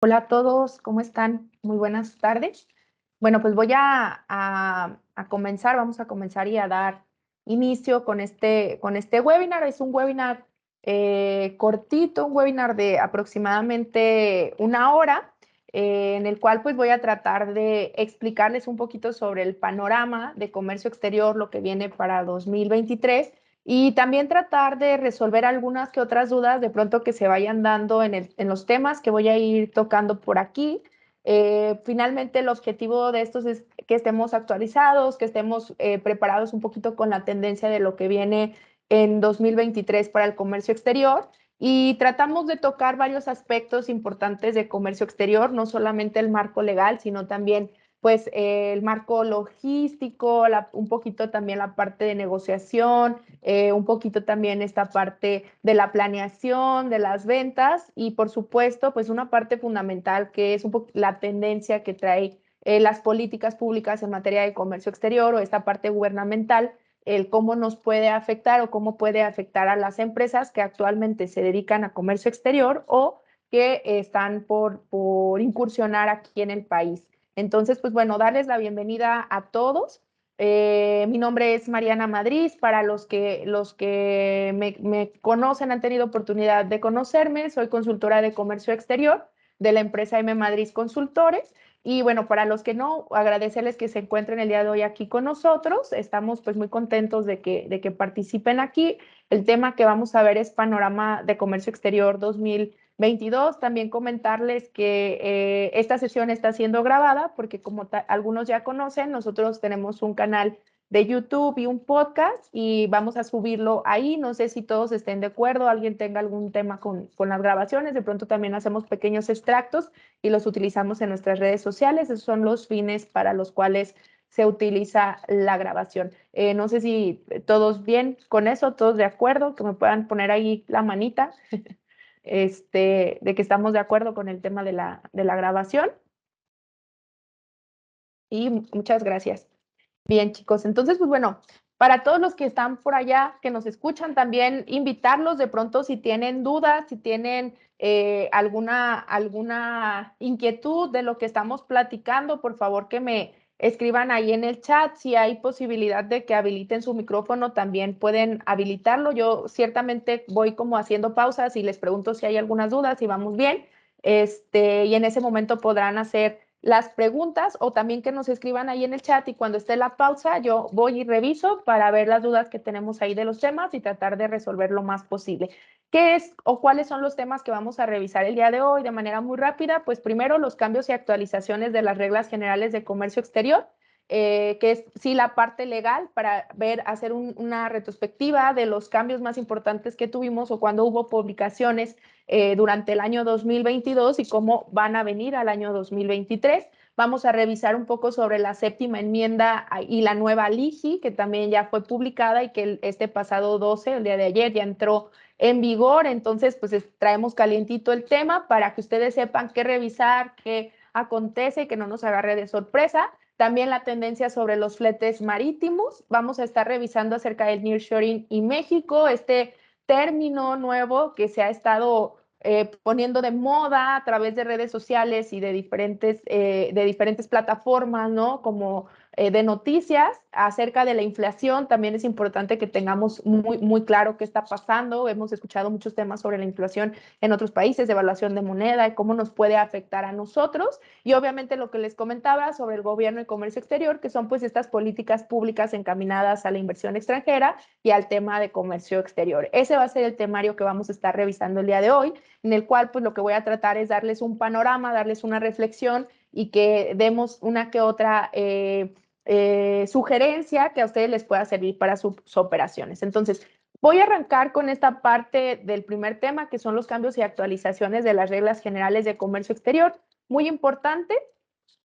Hola a todos, ¿cómo están? Muy buenas tardes. Bueno, pues voy a comenzar, vamos a comenzar y a dar inicio con este webinar. Es un webinar cortito, un webinar de aproximadamente una hora, en el cual pues voy a tratar de explicarles un poquito sobre el panorama de comercio exterior, lo que viene para 2023 y también tratar de resolver algunas que otras dudas de pronto que se vayan dando en los temas que voy a ir tocando por aquí. Finalmente, el objetivo de estos es que estemos actualizados, que estemos preparados un poquito con la tendencia de lo que viene en 2023 para el comercio exterior. Y tratamos de tocar varios aspectos importantes de comercio exterior, no solamente el marco legal, sino también pues el marco logístico, un poquito también la parte de negociación, un poquito también esta parte de la planeación, de las ventas y por supuesto, pues una parte fundamental que es la tendencia que trae las políticas públicas en materia de comercio exterior o esta parte gubernamental, el cómo nos puede afectar o cómo puede afectar a las empresas que actualmente se dedican a comercio exterior o que están por incursionar aquí en el país. Entonces, pues bueno, darles la bienvenida a todos. Mi nombre es Mariana Madrid. Para los que me conocen, han tenido oportunidad de conocerme, soy consultora de comercio exterior de la empresa M Madrid Consultores. Y bueno, para los que no, agradecerles que se encuentren el día de hoy aquí con nosotros. Estamos pues muy contentos de que participen aquí. El tema que vamos a ver es Panorama de Comercio Exterior 2022. También comentarles que esta sesión está siendo grabada porque como algunos ya conocen, nosotros tenemos un canal de YouTube y un podcast y vamos a subirlo ahí. No sé si todos estén de acuerdo, alguien tenga algún tema con las grabaciones. De pronto también hacemos pequeños extractos y los utilizamos en nuestras redes sociales. Esos son los fines para los cuales se utiliza la grabación. No sé si todos bien con eso, todos de acuerdo, que me puedan poner ahí la manita de que estamos de acuerdo con el tema de la grabación. Y muchas gracias. Bien, chicos, entonces, pues bueno, para todos los que están por allá, que nos escuchan, también invitarlos de pronto si tienen dudas, si tienen alguna inquietud de lo que estamos platicando, por favor que me escriban ahí en el chat. Si hay posibilidad de que habiliten su micrófono, también pueden habilitarlo. Yo ciertamente voy como haciendo pausas y les pregunto si hay algunas dudas, si vamos bien, y en ese momento podrán hacer las preguntas o también que nos escriban ahí en el chat y cuando esté la pausa yo voy y reviso para ver las dudas que tenemos ahí de los temas y tratar de resolver lo más posible. ¿Qué es o cuáles son los temas que vamos a revisar el día de hoy de manera muy rápida? Pues primero los cambios y actualizaciones de las reglas generales de comercio exterior, que es sí la parte legal para hacer una retrospectiva de los cambios más importantes que tuvimos o cuando hubo publicaciones durante el año 2022 y cómo van a venir al año 2023. Vamos a revisar un poco sobre la séptima enmienda y la nueva LIGI, que también ya fue publicada y que este pasado 12, el día de ayer, ya entró en vigor. Entonces, pues traemos calientito el tema para que ustedes sepan qué revisar, qué acontece y que no nos agarre de sorpresa. También la tendencia sobre los fletes marítimos. Vamos a estar revisando acerca del nearshoring y México, este término nuevo que se ha estado poniendo de moda a través de redes sociales y de diferentes plataformas, ¿no? Como de noticias acerca de la inflación. También es importante que tengamos muy claro qué está pasando. Hemos escuchado muchos temas sobre la inflación en otros países, devaluación de moneda y cómo nos puede afectar a nosotros. Y obviamente lo que les comentaba sobre el gobierno y comercio exterior, que son pues estas políticas públicas encaminadas a la inversión extranjera y al tema de comercio exterior. Ese va a ser el temario que vamos a estar revisando el día de hoy, en el cual pues lo que voy a tratar es darles un panorama, darles una reflexión y que demos una que otra sugerencia que a ustedes les pueda servir para sus operaciones. Entonces, voy a arrancar con esta parte del primer tema, que son los cambios y actualizaciones de las reglas generales de comercio exterior. Muy importante,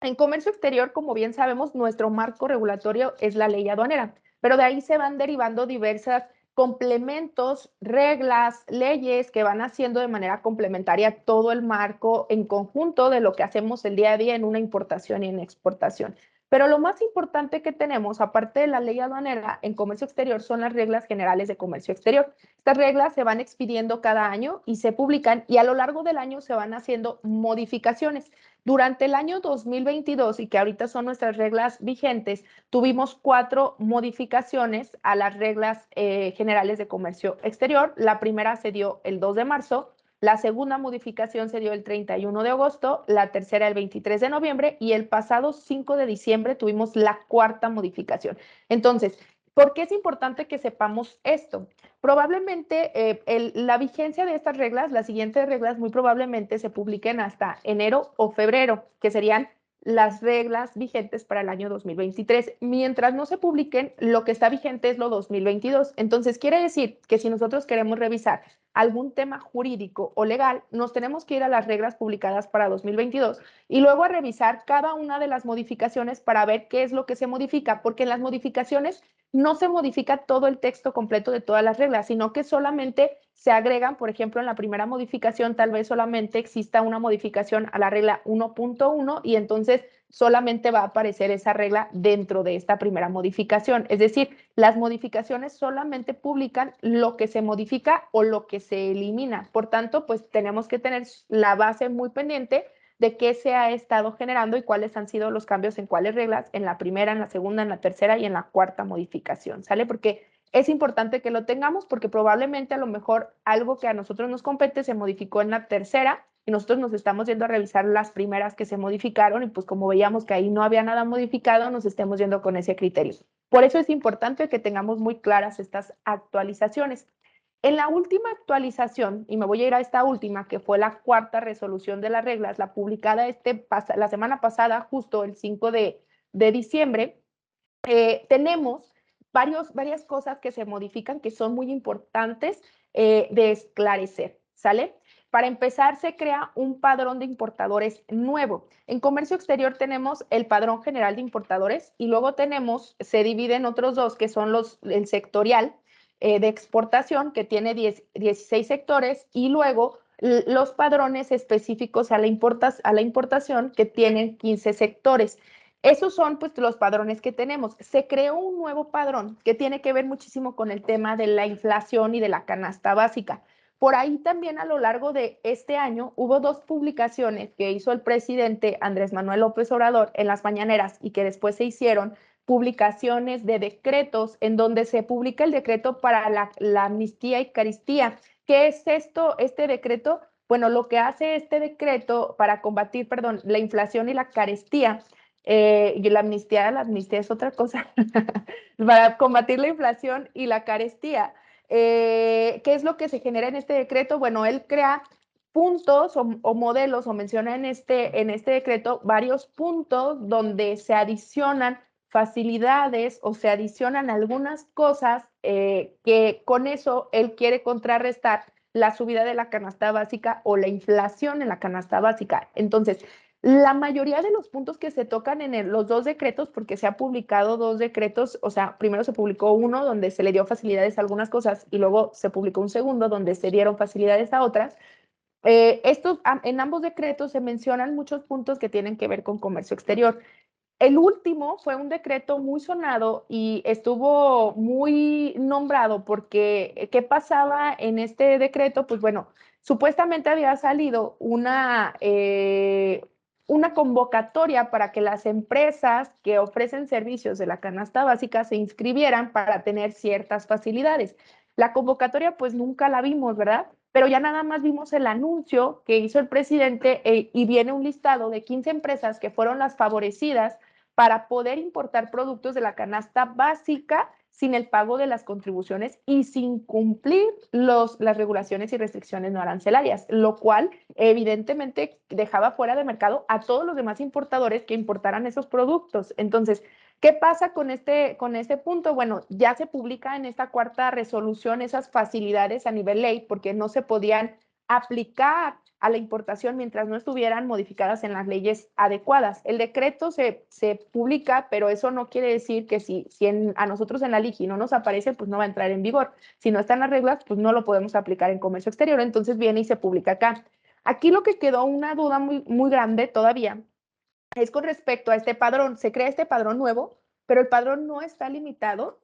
en comercio exterior, como bien sabemos, nuestro marco regulatorio es la ley aduanera, pero de ahí se van derivando diversas complementos, reglas, leyes que van haciendo de manera complementaria todo el marco en conjunto de lo que hacemos el día a día en una importación y en exportación. Pero lo más importante que tenemos, aparte de la ley aduanera en comercio exterior, son las reglas generales de comercio exterior. Estas reglas se van expidiendo cada año y se publican y a lo largo del año se van haciendo modificaciones. Durante el año 2022, y que ahorita son nuestras reglas vigentes, tuvimos 4 modificaciones a las reglas generales de comercio exterior. La primera se dio el 2 de marzo, la segunda modificación se dio el 31 de agosto, la tercera el 23 de noviembre y el pasado 5 de diciembre tuvimos la cuarta modificación. Entonces, ¿por qué es importante que sepamos esto? Probablemente la vigencia de estas reglas, las siguientes reglas muy probablemente se publiquen hasta enero o febrero, que serían las reglas vigentes para el año 2023. Mientras no se publiquen, lo que está vigente es lo 2022. Entonces, quiere decir que si nosotros queremos revisar algún tema jurídico o legal, nos tenemos que ir a las reglas publicadas para 2022 y luego a revisar cada una de las modificaciones para ver qué es lo que se modifica, porque en las modificaciones no se modifica todo el texto completo de todas las reglas, sino que solamente se agregan, por ejemplo, en la primera modificación tal vez solamente exista una modificación a la regla 1.1 y entonces solamente va a aparecer esa regla dentro de esta primera modificación. Es decir, las modificaciones solamente publican lo que se modifica o lo que se elimina. Por tanto, pues tenemos que tener la base muy pendiente de qué se ha estado generando y cuáles han sido los cambios en cuáles reglas, en la primera, en la segunda, en la tercera y en la cuarta modificación, ¿sale? Porque es importante que lo tengamos porque probablemente a lo mejor algo que a nosotros nos compete se modificó en la tercera y nosotros nos estamos yendo a revisar las primeras que se modificaron y pues como veíamos que ahí no había nada modificado, nos estemos yendo con ese criterio. Por eso es importante que tengamos muy claras estas actualizaciones. En la última actualización, y me voy a ir a esta última, que fue la cuarta resolución de las reglas, la publicada la semana pasada, justo el 5 de diciembre, tenemos varias cosas que se modifican que son muy importantes de esclarecer, ¿sale? Para empezar, se crea un padrón de importadores nuevo. En comercio exterior tenemos el padrón general de importadores y luego se dividen otros dos que son el sectorial de exportación que tiene 16 sectores y luego los padrones específicos a la importación que tienen 15 sectores. Esos son pues los padrones que tenemos. Se creó un nuevo padrón que tiene que ver muchísimo con el tema de la inflación y de la canasta básica. Por ahí también a lo largo de este año hubo 2 publicaciones que hizo el presidente Andrés Manuel López Obrador en las mañaneras y que después se hicieron publicaciones de decretos en donde se publica el decreto para la amnistía y carestía. ¿Qué es esto, este decreto? Bueno, lo que hace este decreto para combatir, perdón, la inflación y la carestía y la amnistía es otra cosa, para combatir la inflación y la carestía. ¿Qué es lo que se genera en este decreto? Bueno, él crea puntos o modelos o menciona en este decreto varios puntos donde se adicionan facilidades o se adicionan algunas cosas que con eso él quiere contrarrestar la subida de la canasta básica o la inflación en la canasta básica. Entonces, la mayoría de los puntos que se tocan en los 2 decretos, porque se ha publicado 2 decretos, o sea, primero se publicó uno donde se le dio facilidades a algunas cosas y luego se publicó un segundo donde se dieron facilidades a otras. En ambos decretos se mencionan muchos puntos que tienen que ver con comercio exterior. El último fue un decreto muy sonado y estuvo muy nombrado porque ¿qué pasaba en este decreto? Pues bueno, supuestamente había salido una convocatoria para que las empresas que ofrecen servicios de la canasta básica se inscribieran para tener ciertas facilidades. La convocatoria pues nunca la vimos, ¿verdad? Pero ya nada más vimos el anuncio que hizo el presidente y viene un listado de 15 empresas que fueron las favorecidas para poder importar productos de la canasta básica sin el pago de las contribuciones y sin cumplir las regulaciones y restricciones no arancelarias, lo cual evidentemente dejaba fuera de mercado a todos los demás importadores que importaran esos productos. Entonces, ¿qué pasa con este punto? Bueno, ya se publica en esta cuarta resolución esas facilidades a nivel ley porque no se podían aplicar a la importación mientras no estuvieran modificadas en las leyes adecuadas. El decreto se publica, pero eso no quiere decir que si a nosotros en la LIGI no nos aparece, pues no va a entrar en vigor. Si no están las reglas, pues no lo podemos aplicar en comercio exterior, entonces viene y se publica acá. Aquí lo que quedó una duda muy, muy grande todavía es con respecto a este padrón. Se crea este padrón nuevo, pero el padrón no está limitado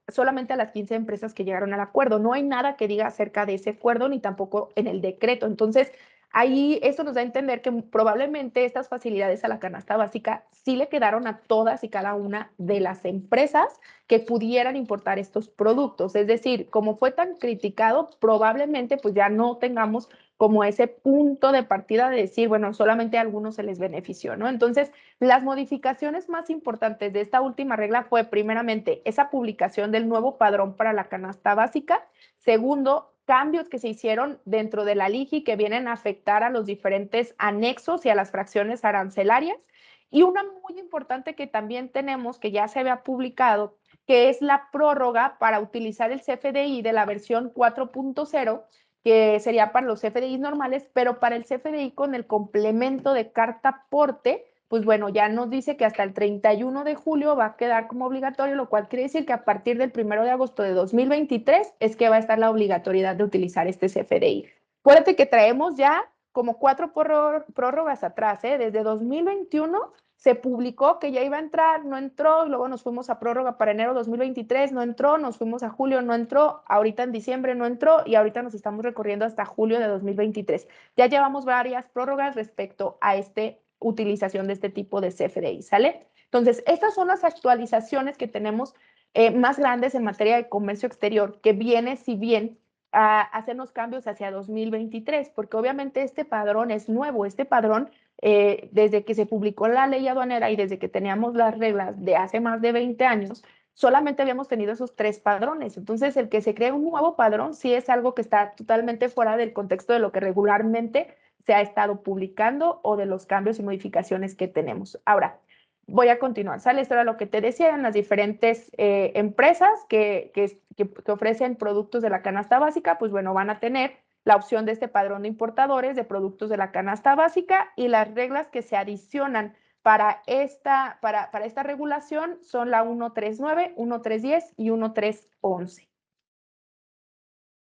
solamente a las 15 empresas que llegaron al acuerdo. No hay nada que diga acerca de ese acuerdo ni tampoco en el decreto. Entonces, ahí esto nos da a entender que probablemente estas facilidades a la canasta básica sí le quedaron a todas y cada una de las empresas que pudieran importar estos productos. Es decir, como fue tan criticado, probablemente pues ya no tengamos como ese punto de partida de decir, bueno, solamente a algunos se les benefició, ¿no? Entonces, las modificaciones más importantes de esta última regla fue, primeramente, esa publicación del nuevo padrón para la canasta básica. Segundo, cambios que se hicieron dentro de la LIGI que vienen a afectar a los diferentes anexos y a las fracciones arancelarias. Y una muy importante que también tenemos, que ya se había publicado, que es la prórroga para utilizar el CFDI de la versión 4.0, que sería para los CFDIs normales, pero para el CFDI con el complemento de carta aporte, pues bueno, ya nos dice que hasta el 31 de julio va a quedar como obligatorio, lo cual quiere decir que a partir del 1 de agosto de 2023 es que va a estar la obligatoriedad de utilizar este CFDI. Acuérdate que traemos ya como 4 prórrogas atrás, ¿eh? Desde 2021 se publicó que ya iba a entrar, no entró, luego nos fuimos a prórroga para enero 2023, no entró, nos fuimos a julio, no entró, ahorita en diciembre no entró y ahorita nos estamos recorriendo hasta julio de 2023. Ya llevamos varias prórrogas respecto a esta utilización de este tipo de CFDI, ¿sale? Entonces, estas son las actualizaciones que tenemos más grandes en materia de comercio exterior, que viene, si bien, a hacernos cambios hacia 2023, porque obviamente este padrón es nuevo, este padrón desde que se publicó la ley aduanera y desde que teníamos las reglas de hace más de 20 años, solamente habíamos tenido esos 3 padrones. Entonces, el que se cree un nuevo padrón sí es algo que está totalmente fuera del contexto de lo que regularmente se ha estado publicando o de los cambios y modificaciones que tenemos. Ahora, voy a continuar. ¿Sale? Esto era lo que te decía, en las diferentes empresas que ofrecen productos de la canasta básica, pues bueno, van a tener la opción de este padrón de importadores de productos de la canasta básica y las reglas que se adicionan para esta regulación son la 139, 1310 y 1311.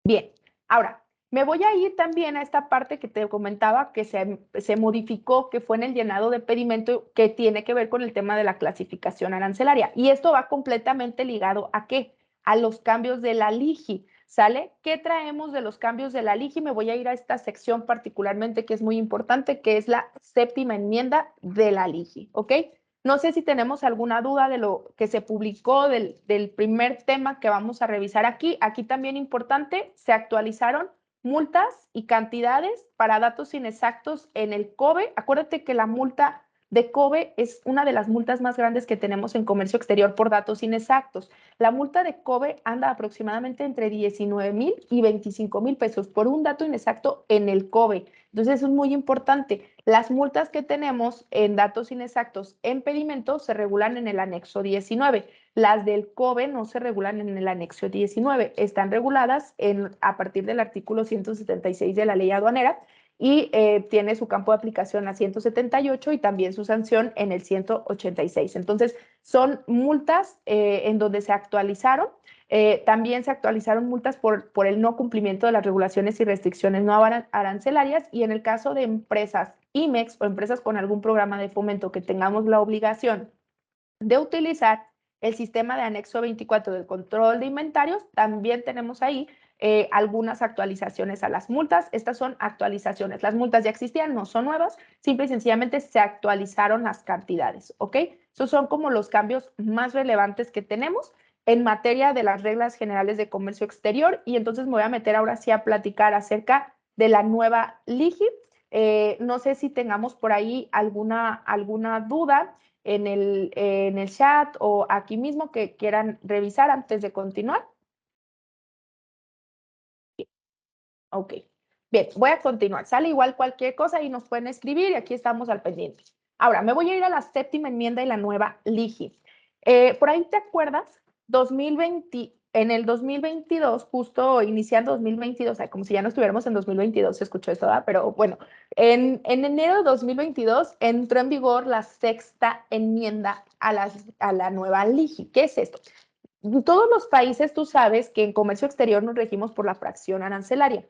Bien, ahora me voy a ir también a esta parte que te comentaba que se modificó, que fue en el llenado de pedimento, que tiene que ver con el tema de la clasificación arancelaria. Y esto va completamente ligado a qué? A los cambios de la LIGI. ¿Sale? ¿Qué traemos de los cambios de la LIGI? Me voy a ir a esta sección particularmente que es muy importante, que es la séptima enmienda de la LIGI, ¿ok? No sé si tenemos alguna duda de lo que se publicó del primer tema que vamos a revisar aquí. Aquí también importante, se actualizaron multas y cantidades para datos inexactos en el COBE. Acuérdate que la multa de COBE es una de las multas más grandes que tenemos en comercio exterior por datos inexactos. La multa de COBE anda aproximadamente entre 19,000 y 25,000 pesos por un dato inexacto en el COBE. Entonces, eso es muy importante. Las multas que tenemos en datos inexactos en pedimento se regulan en el anexo 19. Las del COBE no se regulan en el anexo 19. Están reguladas a partir del artículo 176 de la ley aduanera y tiene su campo de aplicación a 178 y también su sanción en el 186. Entonces, son multas en donde se actualizaron. También se actualizaron multas por el no cumplimiento de las regulaciones y restricciones no arancelarias y en el caso de empresas IMEX o empresas con algún programa de fomento que tengamos la obligación de utilizar el sistema de anexo 24 del control de inventarios, también tenemos ahí algunas actualizaciones a las multas. Estas son actualizaciones. Las multas ya existían, no son nuevas, simple y sencillamente se actualizaron las cantidades, ¿ok? Esos son como los cambios más relevantes que tenemos en materia de las reglas generales de comercio exterior y entonces me voy a meter ahora sí a platicar acerca de la nueva LIGI. No sé si tengamos por ahí alguna duda en el chat o aquí mismo que quieran revisar antes de continuar. Ok. Bien, voy a continuar. Sale igual cualquier cosa y nos pueden escribir y aquí estamos al pendiente. Ahora, me voy a ir a la séptima enmienda y la nueva LIGI. Por ahí te acuerdas, 2020, en el 2022, justo iniciando 2022, o sea, como si ya no estuviéramos en 2022, se escuchó esto, ¿verdad? Pero bueno, en enero de 2022 entró en vigor la sexta enmienda a la nueva LIGI. ¿Qué es esto? Todos los países, tú sabes que en comercio exterior nos regimos por la fracción arancelaria.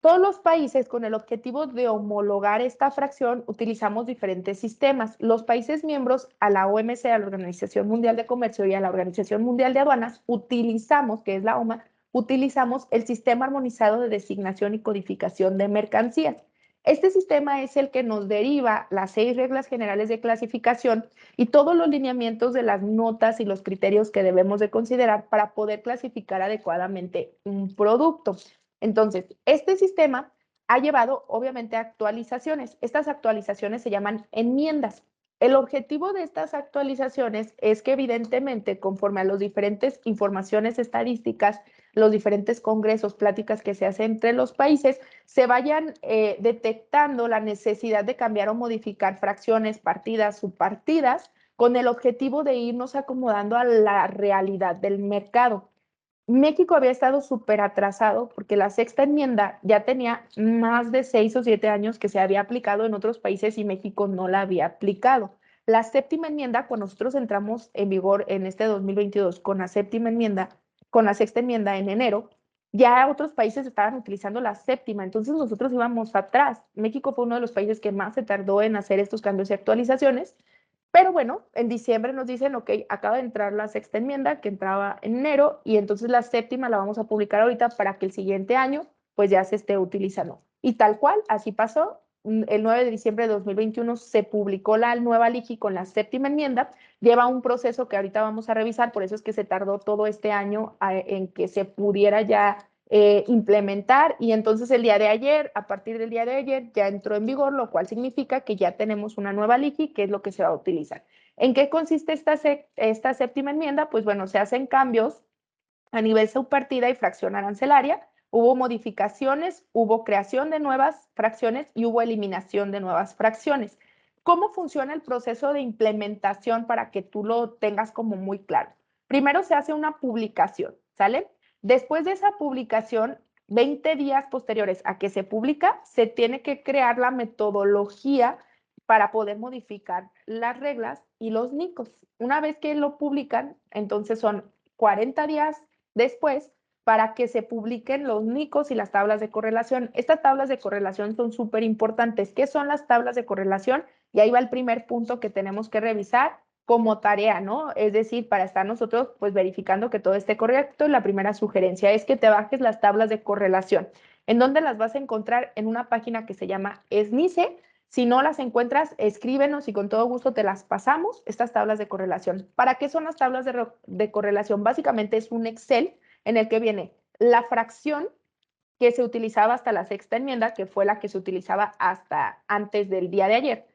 Todos los países, con el objetivo de homologar esta fracción, utilizamos diferentes sistemas. Los países miembros a la OMC, a la Organización Mundial de Comercio, y a la Organización Mundial de Aduanas, utilizamos, que es la OMA, utilizamos el Sistema Armonizado de Designación y Codificación de Mercancías. Este sistema es el que nos deriva las 6 reglas generales de clasificación y todos los lineamientos de las notas y los criterios que debemos de considerar para poder clasificar adecuadamente un producto. Entonces, este sistema ha llevado, obviamente, actualizaciones. Estas actualizaciones se llaman enmiendas. El objetivo de estas actualizaciones es que, evidentemente, conforme a las diferentes informaciones estadísticas, los diferentes congresos, pláticas que se hacen entre los países, se vayan detectando la necesidad de cambiar o modificar fracciones, partidas, subpartidas, con el objetivo de irnos acomodando a la realidad del mercado. México había estado súper atrasado porque la sexta enmienda ya tenía más de 6 o 7 años que se había aplicado en otros países y México no la había aplicado. La séptima enmienda, cuando nosotros entramos en vigor en este 2022 con la séptima enmienda, con la sexta enmienda en enero, ya otros países estaban utilizando la séptima, entonces nosotros íbamos atrás. México fue uno de los países que más se tardó en hacer estos cambios y actualizaciones. Pero bueno, en diciembre nos dicen, ok, acaba de entrar la sexta enmienda que entraba en enero y entonces la séptima la vamos a publicar ahorita para que el siguiente año pues ya se esté utilizando. Y tal cual, así pasó. El 9 de diciembre de 2021 se publicó la nueva LIGI con la séptima enmienda. Lleva un proceso que ahorita vamos a revisar, por eso es que se tardó todo este año en que se pudiera ya implementar y entonces el día de ayer, a partir del día de ayer, ya entró en vigor, lo cual significa que ya tenemos una nueva LIGI, que es lo que se va a utilizar. ¿En qué consiste esta séptima enmienda? Pues bueno, se hacen cambios a nivel subpartida y fracción arancelaria, hubo modificaciones, hubo creación de nuevas fracciones y hubo eliminación de nuevas fracciones. ¿Cómo funciona el proceso de implementación para que tú lo tengas como muy claro? Primero se hace una publicación, ¿sale? Después de esa publicación, 20 días posteriores a que se publica, se tiene que crear la metodología para poder modificar las reglas y los NICOS. Una vez que lo publican, entonces son 40 días después para que se publiquen los NICOS y las tablas de correlación. Estas tablas de correlación son súper importantes. ¿Qué son las tablas de correlación? Y ahí va el primer punto que tenemos que revisar como tarea, ¿no? Es decir, para estar nosotros pues verificando que todo esté correcto, la primera sugerencia es que te bajes las tablas de correlación. ¿En dónde las vas a encontrar? En una página que se llama SNICE. Si no las encuentras, escríbenos y con todo gusto te las pasamos, estas tablas de correlación. ¿Para qué son las tablas de correlación? Básicamente es un Excel en el que viene la fracción que se utilizaba hasta la sexta enmienda, que fue la que se utilizaba hasta antes del día de ayer.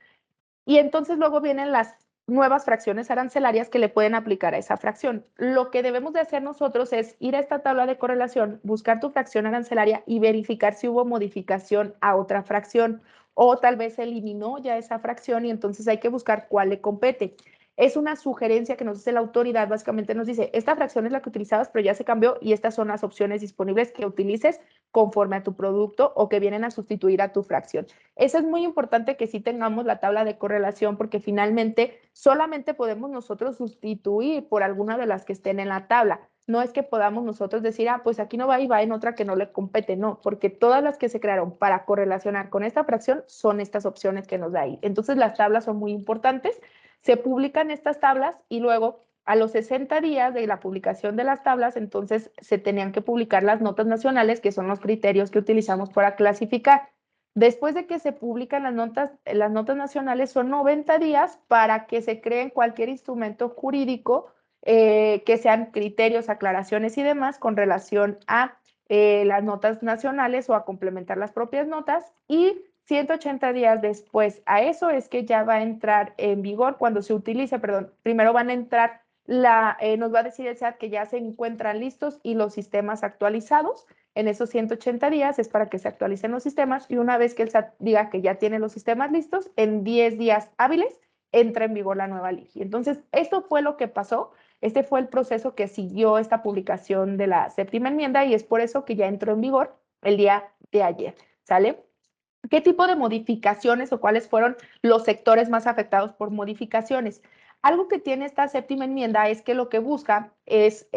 Y entonces luego vienen las nuevas fracciones arancelarias que le pueden aplicar a esa fracción. Lo que debemos de hacer nosotros es ir a esta tabla de correlación, buscar tu fracción arancelaria y verificar si hubo modificación a otra fracción o tal vez se eliminó ya esa fracción y entonces hay que buscar cuál le compete. Es una sugerencia que nos hace la autoridad, básicamente nos dice, esta fracción es la que utilizabas, pero ya se cambió y estas son las opciones disponibles que utilices conforme a tu producto o que vienen a sustituir a tu fracción. Eso es muy importante que sí tengamos la tabla de correlación porque finalmente solamente podemos nosotros sustituir por alguna de las que estén en la tabla. No es que podamos nosotros decir, ah, pues aquí no va y va en otra que no le compete, no, porque todas las que se crearon para correlacionar con esta fracción son estas opciones que nos da ahí. Entonces las tablas son muy importantes, se publican estas tablas y luego a los 60 días de la publicación de las tablas, entonces se tenían que publicar las notas nacionales, que son los criterios que utilizamos para clasificar. Después de que se publican las notas nacionales, son 90 días para que se creen cualquier instrumento jurídico que sean criterios, aclaraciones y demás con relación a las notas nacionales o a complementar las propias notas. Y 180 días después a eso es que ya va a entrar en vigor cuando se utilice, perdón, primero van a entrar, nos va a decir el SAT que ya se encuentran listos y los sistemas actualizados. En esos 180 días es para que se actualicen los sistemas y una vez que el SAT diga que ya tiene los sistemas listos, en 10 días hábiles entra en vigor la nueva LIGI. Entonces, esto fue lo que pasó. Este fue el proceso que siguió esta publicación de la séptima enmienda y es por eso que ya entró en vigor el día de ayer. ¿Sale? ¿Qué tipo de modificaciones o cuáles fueron los sectores más afectados por modificaciones? Algo que tiene esta séptima enmienda es que lo que busca es,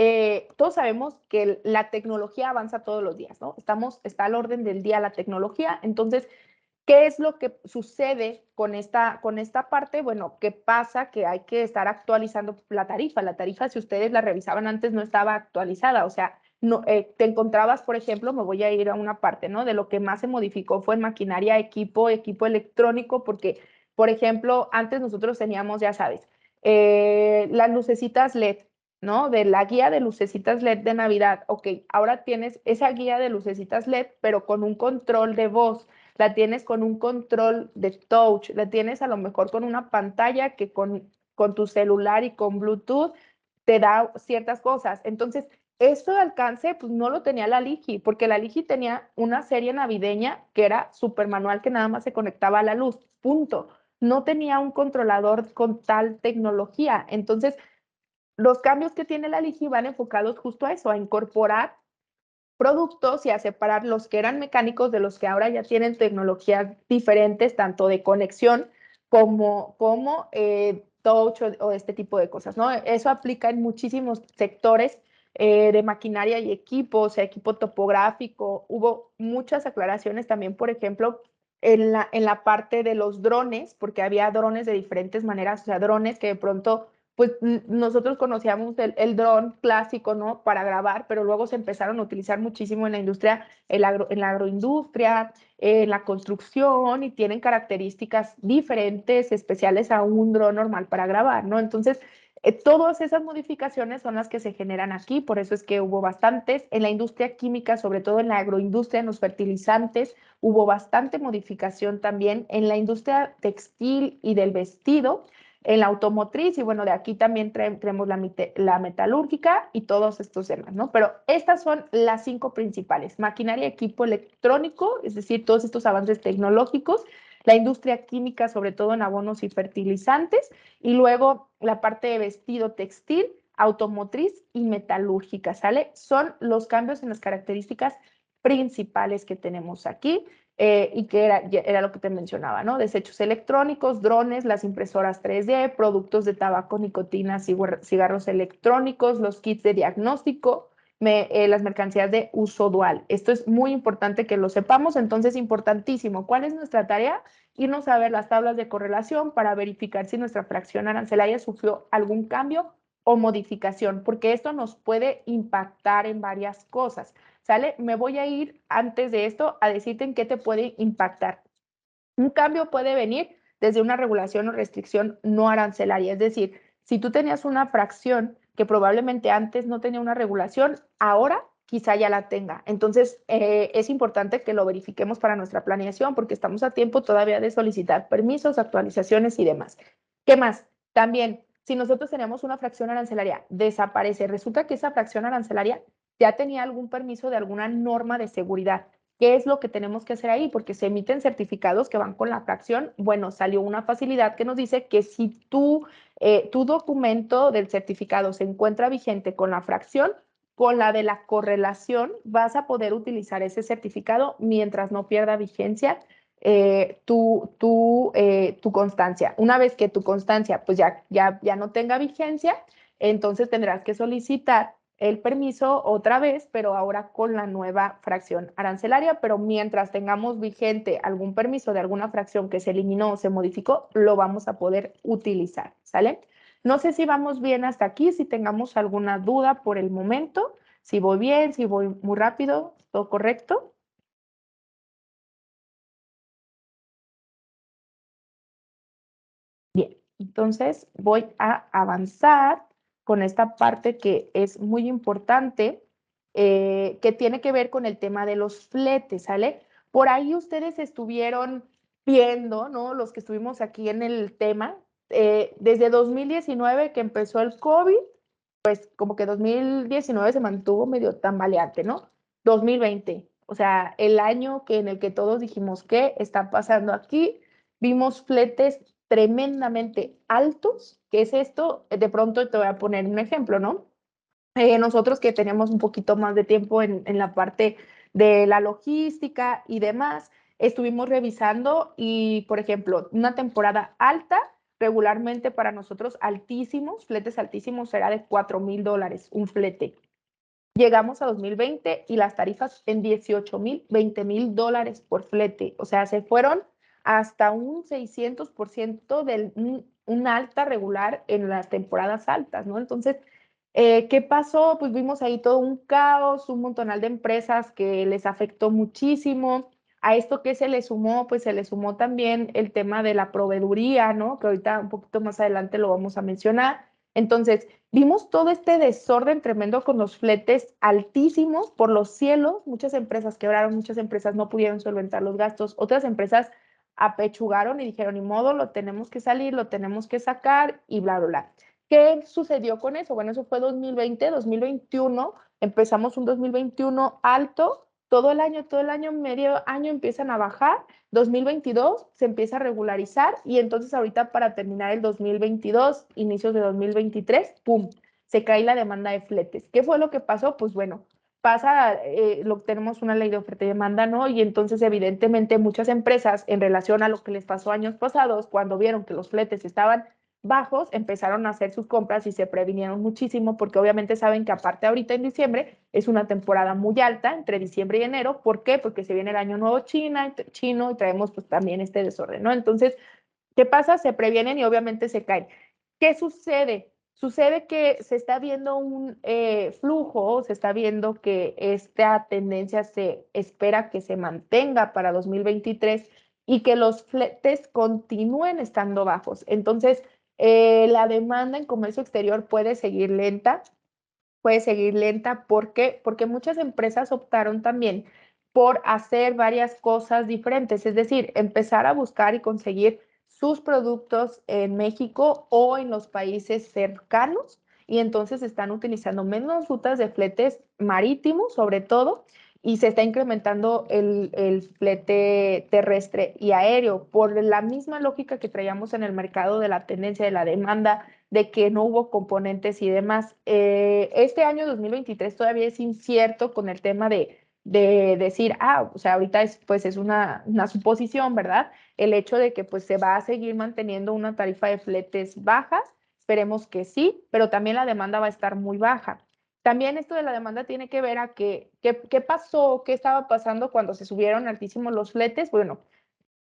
todos sabemos que la tecnología avanza todos los días, ¿no? Está al orden del día la tecnología, entonces, ¿qué es lo que sucede con esta parte? Bueno, ¿qué pasa? Que hay que estar actualizando la tarifa. La tarifa, si ustedes la revisaban antes, no estaba actualizada, o sea, no, te encontrabas, por ejemplo, me voy a ir a una parte, ¿no? De lo que más se modificó fue en maquinaria, equipo electrónico, porque, por ejemplo, antes nosotros teníamos, ya sabes, las lucecitas LED, ¿no? De la guía de lucecitas LED de Navidad. Ok, ahora tienes esa guía de lucecitas LED, pero con un control de voz. La tienes con un control de touch, la tienes a lo mejor con una pantalla que con tu celular y con Bluetooth te da ciertas cosas. Entonces, esto de alcance, pues no lo tenía la Ligi, porque la Ligi tenía una serie navideña que era súper manual, que nada más se conectaba a la luz, punto. No tenía un controlador con tal tecnología. Entonces, los cambios que tiene la Ligi van enfocados justo a eso, a incorporar productos y a separar los que eran mecánicos de los que ahora ya tienen tecnologías diferentes, tanto de conexión como touch o este tipo de cosas, ¿no? Eso aplica en muchísimos sectores de maquinaria y equipo, o sea, equipo topográfico. Hubo muchas aclaraciones también, por ejemplo, en la parte de los drones, porque había drones de diferentes maneras, o sea, drones que de pronto pues nosotros conocíamos el dron clásico, ¿no? Para grabar, pero luego se empezaron a utilizar muchísimo en la industria, en la agroindustria, en la construcción y tienen características diferentes, especiales a un dron normal para grabar, ¿no? Entonces, todas esas modificaciones son las que se generan aquí, por eso es que hubo bastantes. En la industria química, sobre todo en la agroindustria, en los fertilizantes, hubo bastante modificación también. En la industria textil y del vestido, en la automotriz y bueno, de aquí también tenemos la metalúrgica y todos estos demás, ¿no? Pero estas son las 5 principales: maquinaria, equipo electrónico, es decir, todos estos avances tecnológicos, la industria química, sobre todo en abonos y fertilizantes, y luego la parte de vestido textil, automotriz y metalúrgica, ¿sale? Son los cambios en las características principales que tenemos aquí. Y que era lo que te mencionaba, ¿no? Desechos electrónicos, drones, las impresoras 3D, productos de tabaco, nicotina, cigarros electrónicos, los kits de diagnóstico, las mercancías de uso dual. Esto es muy importante que lo sepamos, entonces importantísimo. ¿Cuál es nuestra tarea? Irnos a ver las tablas de correlación para verificar si nuestra fracción arancelaria sufrió algún cambio o modificación, porque esto nos puede impactar en varias cosas. ¿Sale? Me voy a ir antes de esto a decirte en qué te puede impactar. Un cambio puede venir desde una regulación o restricción no arancelaria, es decir, si tú tenías una fracción que probablemente antes no tenía una regulación, ahora quizá ya la tenga. Entonces, es importante que lo verifiquemos para nuestra planeación porque estamos a tiempo todavía de solicitar permisos, actualizaciones y demás. ¿Qué más? También, si nosotros tenemos una fracción arancelaria, desaparece. Resulta que esa fracción arancelaria ya tenía algún permiso de alguna norma de seguridad. ¿Qué es lo que tenemos que hacer ahí? Porque se emiten certificados que van con la fracción. Bueno, salió una facilidad que nos dice que si tu documento del certificado se encuentra vigente con la fracción, con la de la correlación, vas a poder utilizar ese certificado mientras no pierda vigencia tu constancia. Una vez que tu constancia pues ya no tenga vigencia, entonces tendrás que solicitar el permiso otra vez, pero ahora con la nueva fracción arancelaria, pero mientras tengamos vigente algún permiso de alguna fracción que se eliminó o se modificó, lo vamos a poder utilizar, ¿sale? No sé si vamos bien hasta aquí, si tengamos alguna duda por el momento, si voy bien, si voy muy rápido, ¿todo correcto? Bien, entonces voy a avanzar con esta parte que es muy importante, que tiene que ver con el tema de los fletes, ¿sale? Por ahí ustedes estuvieron viendo, ¿no? Los que estuvimos aquí en el tema, desde 2019 que empezó el COVID, como que 2019 se mantuvo medio tambaleante, ¿no? 2020, o sea, el año en el que todos dijimos, ¿qué está pasando aquí? Vimos fletes tremendamente altos. ¿Qué es esto? De pronto te voy a poner un ejemplo, ¿no? Nosotros que tenemos un poquito más de tiempo en la parte de la logística y demás, estuvimos revisando y, por ejemplo, una temporada alta, regularmente para nosotros altísimos, fletes altísimos, era de $4,000 un flete. Llegamos a 2020 y las tarifas en 18,000, $20,000 por flete. O sea, se fueron hasta un 600% de una alta regular en las temporadas altas, ¿no? Entonces, ¿qué pasó? Pues vimos ahí todo un caos, un montonal de empresas que les afectó muchísimo. A esto que se le sumó, pues se le sumó también el tema de la proveeduría, ¿no? Que ahorita un poquito más adelante lo vamos a mencionar. Entonces, vimos todo este desorden tremendo con los fletes altísimos por los cielos. Muchas empresas quebraron, muchas empresas no pudieron solventar los gastos, otras empresas apechugaron y dijeron, ni modo, lo tenemos que salir, lo tenemos que sacar y bla, bla, bla. ¿Qué sucedió con eso? Bueno, eso fue 2020, 2021, empezamos un 2021 alto, todo el año, medio año empiezan a bajar, 2022 se empieza a regularizar y entonces ahorita para terminar el 2022, inicios de 2023, ¡pum!, se cae la demanda de fletes. ¿Qué fue lo que pasó? Pues bueno, tenemos una ley de oferta y demanda, ¿no? Y entonces evidentemente muchas empresas en relación a lo que les pasó años pasados, cuando vieron que los fletes estaban bajos, empezaron a hacer sus compras y se previnieron muchísimo porque obviamente saben que aparte ahorita en diciembre es una temporada muy alta entre diciembre y enero. ¿Por qué? Porque se viene el año nuevo chino y traemos pues también este desorden, ¿no? Entonces, ¿qué pasa? Se previenen y obviamente se caen. ¿Qué sucede? Sucede que se está viendo un flujo, se está viendo que esta tendencia se espera que se mantenga para 2023 y que los fletes continúen estando bajos. Entonces, la demanda en comercio exterior puede seguir lenta. Puede seguir lenta. ¿Por qué? Porque muchas empresas optaron también por hacer varias cosas diferentes, es decir, empezar a buscar y conseguir sus productos en México o en los países cercanos y entonces están utilizando menos rutas de fletes marítimos, sobre todo, y se está incrementando el flete terrestre y aéreo por la misma lógica que traíamos en el mercado de la tendencia de la demanda, de que no hubo componentes y demás. Este año 2023 todavía es incierto con el tema de decir, o sea, ahorita pues es una suposición, ¿verdad? El hecho de que pues se va a seguir manteniendo una tarifa de fletes bajas, esperemos que sí, pero también la demanda va a estar muy baja. También esto de la demanda tiene que ver a qué pasó, qué estaba pasando cuando se subieron altísimos los fletes. Bueno,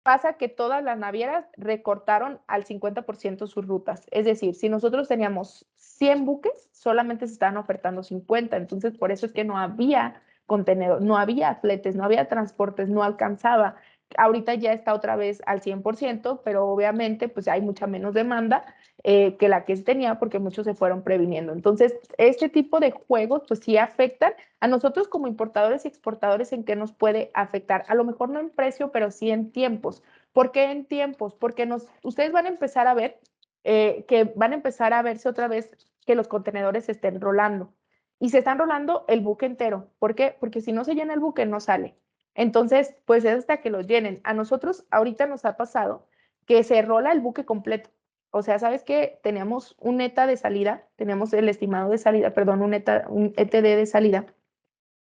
pasa que todas las navieras recortaron al 50% sus rutas. Es decir, si nosotros teníamos 100 buques, solamente se estaban ofertando 50. Entonces, por eso es que no había contenedor, no había fletes, no había transportes, no alcanzaba. Ahorita ya está otra vez al 100%, pero obviamente pues hay mucha menos demanda que la que se tenía porque muchos se fueron previniendo. Entonces, este tipo de juegos pues sí afectan a nosotros como importadores y exportadores. ¿En qué nos puede afectar? A lo mejor no en precio, pero sí en tiempos. ¿Por qué en tiempos? Porque ustedes van a empezar a ver que van a empezar a verse otra vez que los contenedores se estén rolando. Y se están rolando el buque entero. ¿Por qué? Porque si no se llena el buque, no sale. Entonces, pues es hasta que lo llenen. A nosotros ahorita nos ha pasado que se rola el buque completo. O sea, ¿sabes qué? Teníamos un ETA de salida, teníamos el estimado de salida, perdón, un ETD de salida,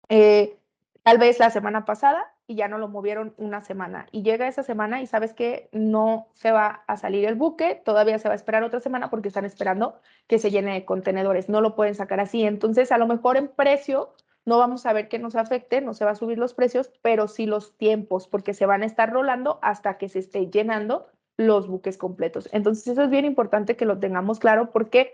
eh, tal vez la semana pasada y ya no lo movieron una semana. Y llega esa semana y sabes que no se va a salir el buque, todavía se va a esperar otra semana porque están esperando que se llene de contenedores. No lo pueden sacar así. Entonces, a lo mejor en precio no vamos a ver que nos afecte, no se va a subir los precios, pero sí los tiempos, porque se van a estar rolando hasta que se esté llenando los buques completos. Entonces, eso es bien importante que lo tengamos claro porque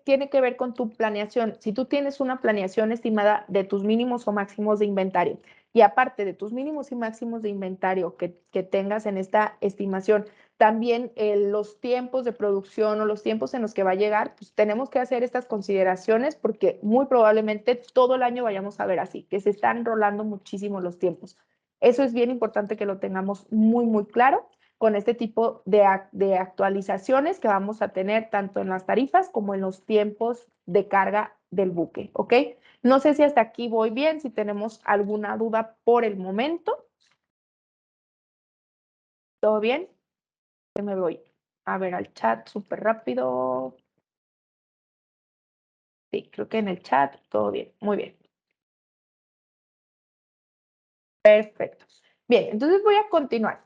tiene que ver con tu planeación. Si tú tienes una planeación estimada de tus mínimos o máximos de inventario y aparte de tus mínimos y máximos de inventario que tengas en esta estimación, también los tiempos de producción o los tiempos en los que va a llegar, pues tenemos que hacer estas consideraciones porque muy probablemente todo el año vayamos a ver así, que se están rolando muchísimo los tiempos. Eso es bien importante que lo tengamos muy, muy claro con este tipo de actualizaciones que vamos a tener tanto en las tarifas como en los tiempos de carga del buque, ¿ok? No sé si hasta aquí voy bien, si tenemos alguna duda por el momento. ¿Todo bien? Me voy a ver al chat súper rápido. Sí, creo que en el chat todo bien, muy bien. Perfecto. Bien, entonces voy a continuar.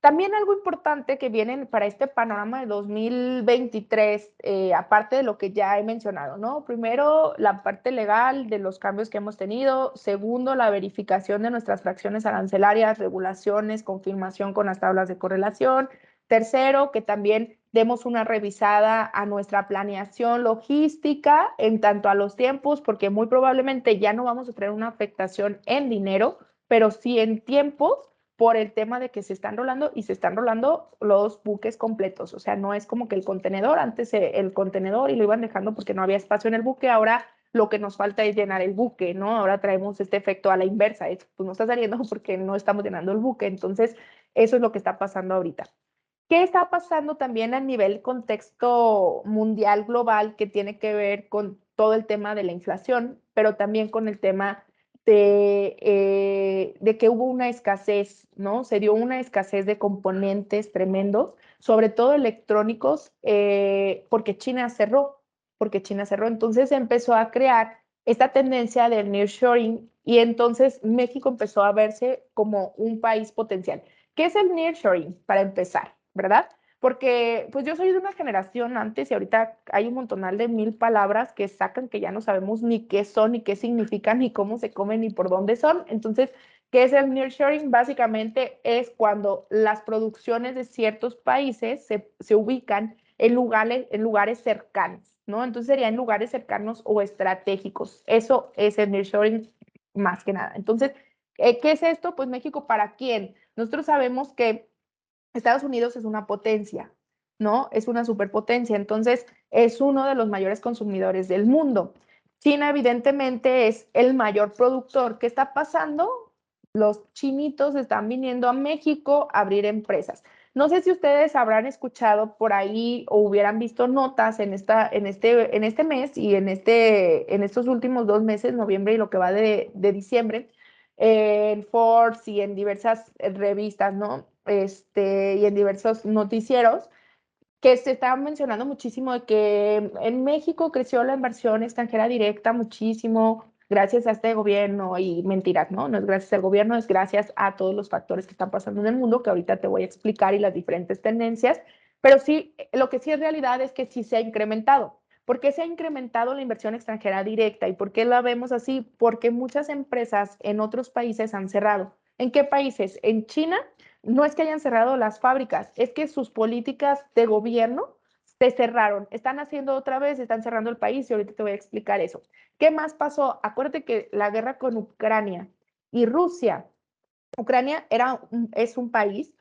También algo importante que viene para este panorama de 2023, aparte de lo que ya he mencionado, ¿no? Primero, la parte legal de los cambios que hemos tenido. Segundo, la verificación de nuestras fracciones arancelarias, regulaciones, confirmación con las tablas de correlación. Tercero, que también demos una revisada a nuestra planeación logística en tanto a los tiempos, porque muy probablemente ya no vamos a tener una afectación en dinero, pero sí en tiempos, por el tema de que se están rolando y se están rolando los buques completos. O sea, no es como que el contenedor, antes el contenedor y lo iban dejando porque no había espacio en el buque, ahora lo que nos falta es llenar el buque, ¿no? Ahora traemos este efecto a la inversa, pues no está saliendo porque no estamos llenando el buque. Entonces, eso es lo que está pasando ahorita. ¿Qué está pasando también a nivel contexto mundial global que tiene que ver con todo el tema de la inflación, pero también con el tema de que hubo una escasez, ¿no? Se dio una escasez de componentes tremendos, sobre todo electrónicos, porque China cerró, Entonces empezó a crear esta tendencia del nearshoring y entonces México empezó a verse como un país potencial. ¿Qué es el nearshoring? Para empezar, ¿verdad? Porque pues yo soy de una generación antes y ahorita hay un montonal de 1000 palabras que sacan que ya no sabemos ni qué son, ni qué significan, ni cómo se comen, ni por dónde son. Entonces, ¿qué es el nearshoring? Básicamente es cuando las producciones de ciertos países se ubican en lugares cercanos, ¿no? Entonces sería en lugares cercanos o estratégicos. Eso es el nearshoring más que nada. Entonces, ¿qué es esto? Pues México, ¿para quién? Nosotros sabemos que Estados Unidos es una potencia, ¿no? Es una superpotencia, entonces es uno de los mayores consumidores del mundo. China evidentemente es el mayor productor. ¿Qué está pasando? Los chinitos están viniendo a México a abrir empresas. No sé si ustedes habrán escuchado por ahí o hubieran visto notas en este mes y en estos últimos 2 meses, noviembre y lo que va de diciembre, en Forbes y en diversas revistas, ¿no? Y en diversos noticieros, que se estaba mencionando muchísimo de que en México creció la inversión extranjera directa muchísimo gracias a este gobierno y mentiras, ¿no? No es gracias al gobierno, es gracias a todos los factores que están pasando en el mundo, que ahorita te voy a explicar y las diferentes tendencias, pero sí, lo que sí es realidad es que sí se ha incrementado. ¿Por qué se ha incrementado la inversión extranjera directa y por qué la vemos así? Porque muchas empresas en otros países han cerrado. ¿En qué países? En China no es que hayan cerrado las fábricas, es que sus políticas de gobierno se cerraron. Están haciendo otra vez, están cerrando el país y ahorita te voy a explicar eso. ¿Qué más pasó? Acuérdate que la guerra con Ucrania y Rusia, Ucrania es un país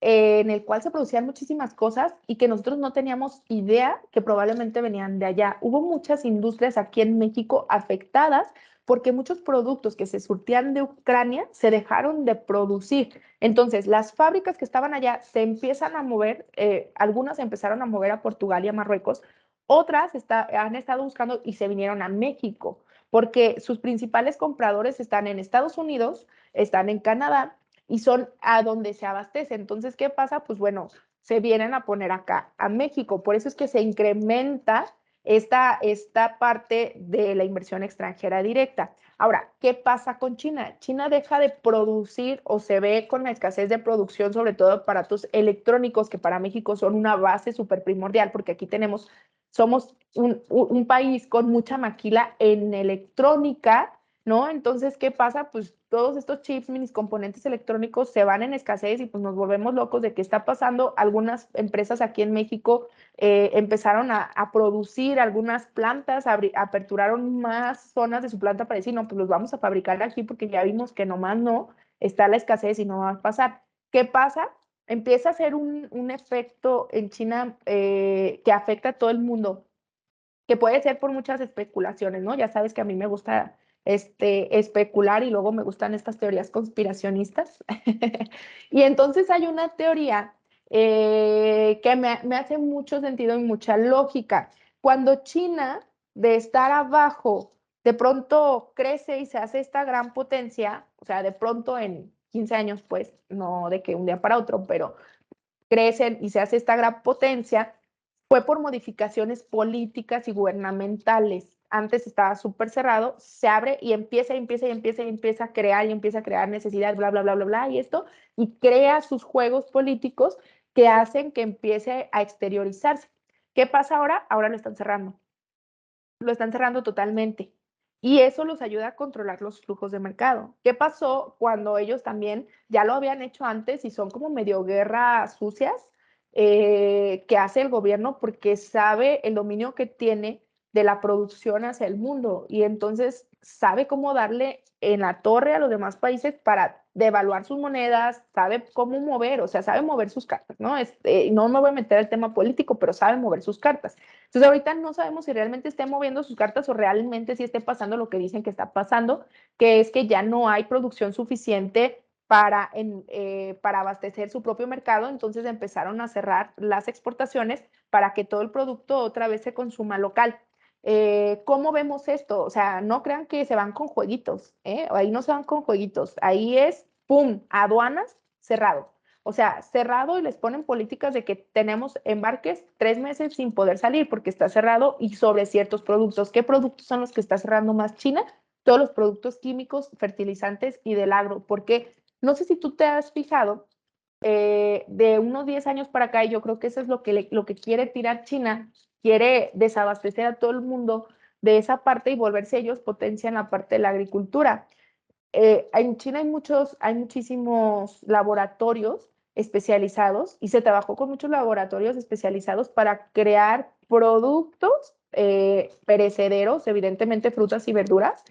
en el cual se producían muchísimas cosas y que nosotros no teníamos idea que probablemente venían de allá. Hubo muchas industrias aquí en México afectadas porque muchos productos que se surtían de Ucrania se dejaron de producir. Entonces, las fábricas que estaban allá se empiezan a mover, algunas empezaron a mover a Portugal y a Marruecos, otras han estado buscando y se vinieron a México, porque sus principales compradores están en Estados Unidos, están en Canadá y son a donde se abastece. Entonces, ¿qué pasa? Pues bueno, se vienen a poner acá, a México. Por eso es que se incrementa esta parte de la inversión extranjera directa. Ahora, ¿qué pasa con China? China deja de producir o se ve con la escasez de producción, sobre todo de aparatos electrónicos, que para México son una base súper primordial, porque aquí somos un país con mucha maquila en electrónica, ¿no? Entonces, ¿qué pasa? Pues todos estos chips, minis componentes electrónicos se van en escasez y pues nos volvemos locos de qué está pasando. Algunas empresas aquí en México empezaron a producir algunas plantas, aperturaron más zonas de su planta para decir, no, pues los vamos a fabricar aquí porque ya vimos que nomás no está la escasez y no va a pasar. ¿Qué pasa? Empieza a ser un efecto en China que afecta a todo el mundo, que puede ser por muchas especulaciones, ¿no? Ya sabes que a mí me gusta especular y luego me gustan estas teorías conspiracionistas. Y entonces hay una teoría que me hace mucho sentido y mucha lógica. Cuando China, de estar abajo, de pronto crece y se hace esta gran potencia, o sea, de pronto en 15 años, pues, no de que un día para otro, pero crecen y se hace esta gran potencia, fue por modificaciones políticas y gubernamentales. antes estaba súper cerrado, se abre y empieza a crear y empieza a crear necesidad, bla, bla, bla, bla, bla, y esto, y crea sus juegos políticos que hacen que empiece a exteriorizarse. ¿Qué pasa ahora? Ahora lo están cerrando totalmente. Y eso los ayuda a controlar los flujos de mercado. ¿Qué pasó cuando ellos también ya lo habían hecho antes y son como medio guerras sucias que hace el gobierno porque sabe el dominio que tiene de la producción hacia el mundo y entonces sabe cómo darle en la torre a los demás países para devaluar sus monedas, sabe cómo mover, o sea, sabe mover sus cartas, ¿no? No me voy a meter al tema político, pero sabe mover sus cartas. Entonces ahorita no sabemos si realmente esté moviendo sus cartas o realmente si esté pasando lo que dicen que está pasando, que es que ya no hay producción suficiente para abastecer su propio mercado, entonces empezaron a cerrar las exportaciones para que todo el producto otra vez se consuma local. ¿Cómo vemos esto? O sea, no crean que se van con jueguitos, ahí no se van con jueguitos, ahí es, ¡pum!, aduanas, cerrado. O sea, cerrado y les ponen políticas de que tenemos embarques 3 meses sin poder salir porque está cerrado y sobre ciertos productos. ¿Qué productos son los que está cerrando más China? Todos los productos químicos, fertilizantes y del agro. Porque no sé si tú te has fijado, de unos 10 años para acá, y yo creo que eso es lo que quiere tirar China, quiere desabastecer a todo el mundo de esa parte y volverse ellos potencia en la parte de la agricultura. En China hay muchísimos laboratorios especializados y se trabajó con muchos laboratorios especializados para crear productos perecederos, evidentemente frutas y verduras,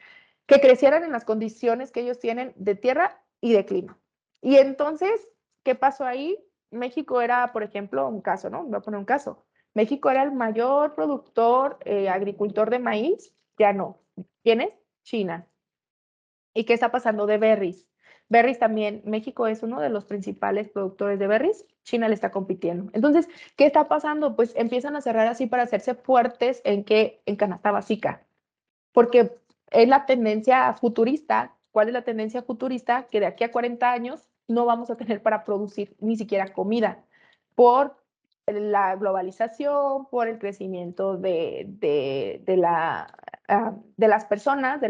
que crecieran en las condiciones que ellos tienen de tierra y de clima. Y entonces, ¿qué pasó ahí? México era, por ejemplo, un caso, ¿no? Voy a poner un caso. México era el mayor productor, agricultor de maíz, ya no. ¿Quién es? China. ¿Y qué está pasando de berries? Berries también, México es uno de los principales productores de berries, China le está compitiendo. Entonces, ¿qué está pasando? Pues empiezan a cerrar así para hacerse fuertes en canasta básica, porque es la tendencia futurista. ¿Cuál es la tendencia futurista? Que de aquí a 40 años no vamos a tener para producir ni siquiera comida por la globalización, por el crecimiento de las personas,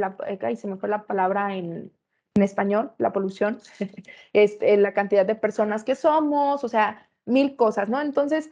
ay, se me fue la palabra en español, la polución, la cantidad de personas que somos, o sea, mil cosas, ¿no? Entonces,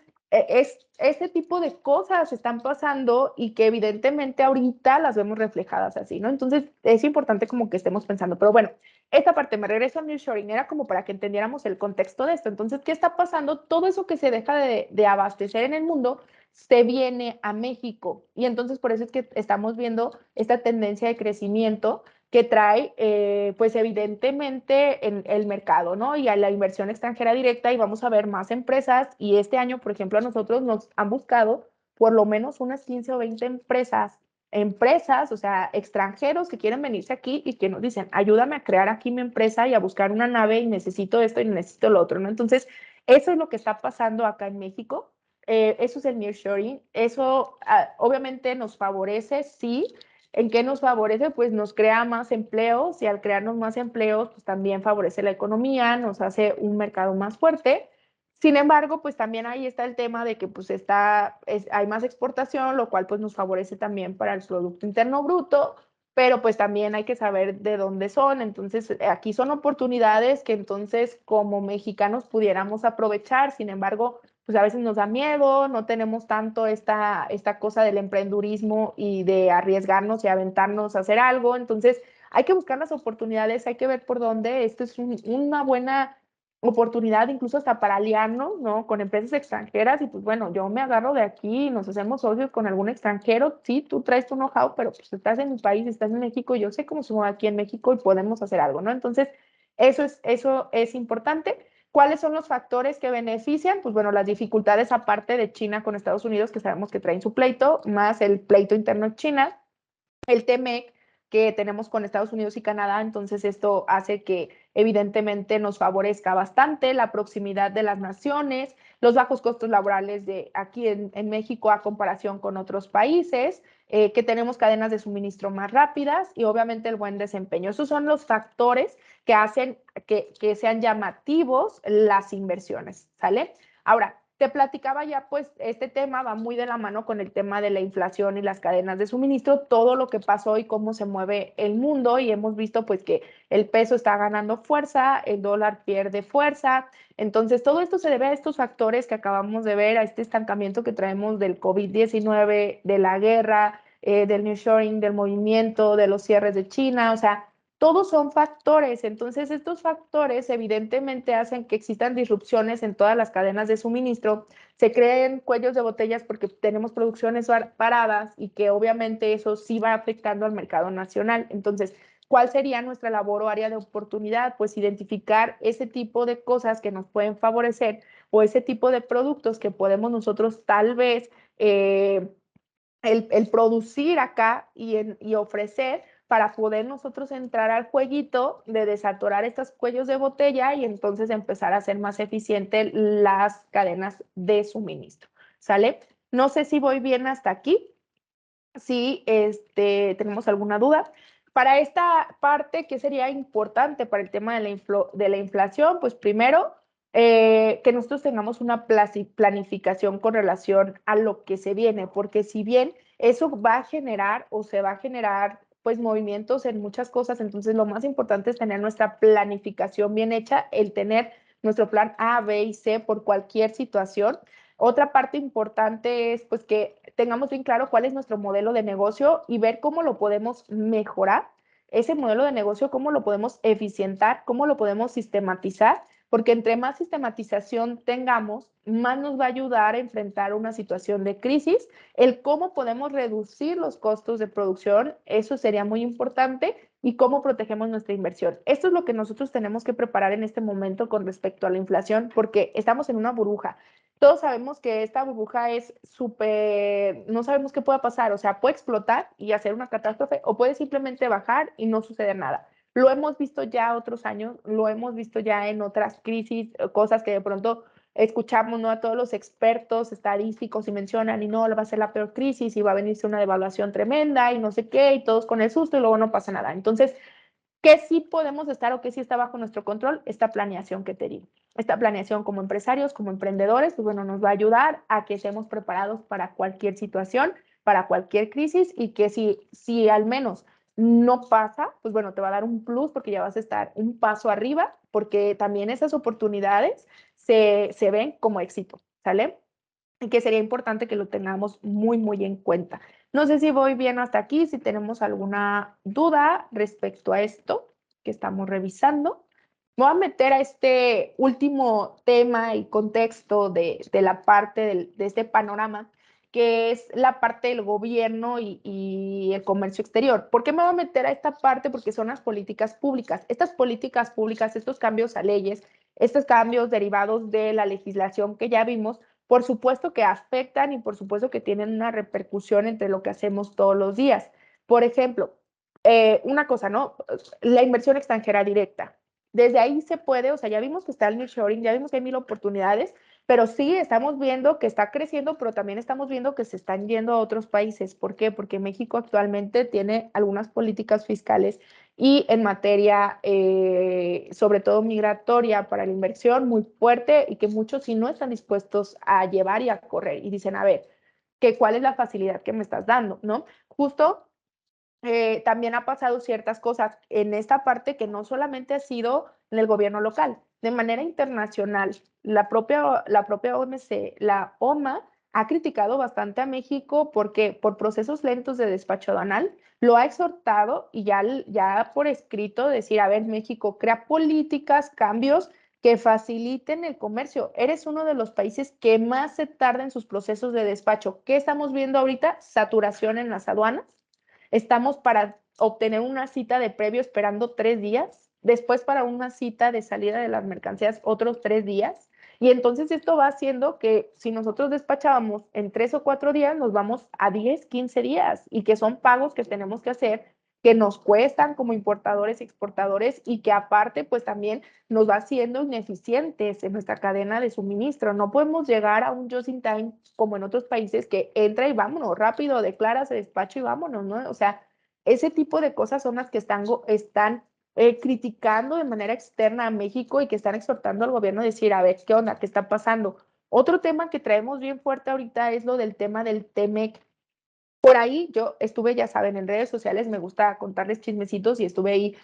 este tipo de cosas están pasando y que evidentemente ahorita las vemos reflejadas así, ¿no? Entonces, es importante como que estemos pensando, pero bueno, esta parte, me regreso a nearshoring, era como para que entendiéramos el contexto de esto. Entonces, ¿qué está pasando? Todo eso que se deja de abastecer en el mundo se viene a México. Y entonces, por eso es que estamos viendo esta tendencia de crecimiento que trae, pues evidentemente, en el mercado, ¿no? Y a la inversión extranjera directa y vamos a ver más empresas. Y este año, por ejemplo, a nosotros nos han buscado por lo menos unas 15 o 20 empresas, o sea, extranjeros que quieren venirse aquí y que nos dicen, ayúdame a crear aquí mi empresa y a buscar una nave y necesito esto y necesito lo otro, ¿no? Entonces, eso es lo que está pasando acá en México. Eso es el nearshoring. Eso obviamente nos favorece, sí. ¿En qué nos favorece? Pues nos crea más empleos y al crearnos más empleos, pues también favorece la economía, nos hace un mercado más fuerte. Sin embargo, pues también ahí está el tema de que pues hay más exportación, lo cual pues nos favorece también para el Producto Interno Bruto, pero pues también hay que saber de dónde son. Entonces, aquí son oportunidades que entonces como mexicanos pudiéramos aprovechar. Sin embargo, pues a veces nos da miedo, no tenemos tanto esta cosa del emprendurismo y de arriesgarnos y aventarnos a hacer algo. Entonces, hay que buscar las oportunidades, hay que ver por dónde. Esto es una buena oportunidad incluso hasta para aliarnos, ¿no? Con empresas extranjeras y pues bueno, yo me agarro de aquí, nos hacemos socios con algún extranjero, sí, tú traes tu know-how, pero pues estás en mi país, estás en México, yo sé cómo somos aquí en México y podemos hacer algo, ¿no? Entonces, eso es importante. ¿Cuáles son los factores que benefician? Pues bueno, las dificultades aparte de China con Estados Unidos, que sabemos que traen su pleito, más el pleito interno de China, el TMEC que tenemos con Estados Unidos y Canadá, entonces esto hace que evidentemente nos favorezca bastante la proximidad de las naciones, los bajos costos laborales de aquí en México a comparación con otros países, que tenemos cadenas de suministro más rápidas y obviamente el buen desempeño. Esos son los factores que hacen que sean llamativos las inversiones, ¿sale? Ahora, te platicaba ya, pues este tema va muy de la mano con el tema de la inflación y las cadenas de suministro, todo lo que pasó y cómo se mueve el mundo, y hemos visto pues que el peso está ganando fuerza, el dólar pierde fuerza. Entonces todo esto se debe a estos factores que acabamos de ver, a este estancamiento que traemos del COVID-19, de la guerra, del nearshoring, del movimiento, de los cierres de China, o sea, todos son factores. Entonces, estos factores evidentemente hacen que existan disrupciones en todas las cadenas de suministro, se creen cuellos de botellas porque tenemos producciones paradas y que obviamente eso sí va afectando al mercado nacional. Entonces, ¿cuál sería nuestra labor o área de oportunidad? Pues identificar ese tipo de cosas que nos pueden favorecer o ese tipo de productos que podemos nosotros tal vez el producir acá y ofrecer para poder nosotros entrar al jueguito de desatorar estos cuellos de botella y entonces empezar a hacer más eficiente las cadenas de suministro. ¿Sale? No sé si voy bien hasta aquí, si tenemos alguna duda. Para esta parte, ¿qué sería importante para el tema de la inflación? Pues primero, que nosotros tengamos una planificación con relación a lo que se viene, porque si bien eso va a generar o se va a generar pues movimientos en muchas cosas, entonces lo más importante es tener nuestra planificación bien hecha, el tener nuestro plan A, B y C por cualquier situación. Otra parte importante es pues que tengamos bien claro cuál es nuestro modelo de negocio y ver cómo lo podemos mejorar, ese modelo de negocio, cómo lo podemos eficientar, cómo lo podemos sistematizar, porque entre más sistematización tengamos, más nos va a ayudar a enfrentar una situación de crisis. El cómo podemos reducir los costos de producción, eso sería muy importante, y cómo protegemos nuestra inversión. Esto es lo que nosotros tenemos que preparar en este momento con respecto a la inflación, porque estamos en una burbuja. Todos sabemos que esta burbuja es súper, no sabemos qué pueda pasar, o sea, puede explotar y hacer una catástrofe o puede simplemente bajar y no suceder nada. Lo hemos visto ya otros años, lo hemos visto ya en otras crisis, cosas que de pronto escuchamos, ¿no? A todos los expertos estadísticos y mencionan, y no, va a ser la peor crisis y va a venirse una devaluación tremenda y no sé qué, y todos con el susto y luego no pasa nada. Entonces, ¿qué sí podemos estar o qué sí está bajo nuestro control? Esta planeación que te digo. Esta planeación como empresarios, como emprendedores, pues bueno, nos va a ayudar a que estemos preparados para cualquier situación, para cualquier crisis, y que si al menos no pasa, pues bueno, te va a dar un plus porque ya vas a estar un paso arriba, porque también esas oportunidades se ven como éxito, ¿sale? Y que sería importante que lo tengamos muy, muy en cuenta. No sé si voy bien hasta aquí, si tenemos alguna duda respecto a esto que estamos revisando. Me voy a meter a este último tema y contexto de la parte de este panorama, que es la parte del gobierno y el comercio exterior. ¿Por qué me voy a meter a esta parte? Porque son las políticas públicas. Estas políticas públicas, estos cambios a leyes, estos cambios derivados de la legislación que ya vimos, por supuesto que afectan y por supuesto que tienen una repercusión entre lo que hacemos todos los días. Por ejemplo, una cosa, ¿no? La inversión extranjera directa. Desde ahí se puede, o sea, ya vimos que está el nearshoring, ya vimos que hay mil oportunidades, pero sí estamos viendo que está creciendo, pero también estamos viendo que se están yendo a otros países. ¿Por qué? Porque México actualmente tiene algunas políticas fiscales y en materia, sobre todo migratoria, para la inversión muy fuerte, y que muchos sí no están dispuestos a llevar y a correr y dicen, a ver, ¿cuál es la facilidad que me estás dando? ¿No? Justo también ha pasado ciertas cosas en esta parte que no solamente ha sido en el gobierno local, de manera internacional. La propia OMC, la OMA, ha criticado bastante a México porque por procesos lentos de despacho aduanal, lo ha exhortado y ya por escrito decir, a ver, México, crea políticas, cambios que faciliten el comercio. Eres uno de los países que más se tarda en sus procesos de despacho. ¿Qué estamos viendo ahorita? Saturación en las aduanas. Estamos para obtener una cita de previo esperando 3 días, después para una cita de salida de las mercancías otros 3 días. Y entonces esto va haciendo que si nosotros despachábamos en 3 o 4 días, nos vamos a 10, 15 días, y que son pagos que tenemos que hacer, que nos cuestan como importadores y exportadores, y que aparte pues también nos va haciendo ineficientes en nuestra cadena de suministro. No podemos llegar a un just in time como en otros países, que entra y vámonos, rápido, declara, se despacha y vámonos, ¿no? O sea, ese tipo de cosas son las que están criticando de manera externa a México y que están exhortando al gobierno a decir, a ver, ¿qué onda? ¿Qué está pasando? Otro tema que traemos bien fuerte ahorita es lo del tema del TEMEC. Por ahí yo estuve, ya saben, en redes sociales, me gusta contarles chismecitos y estuve ahí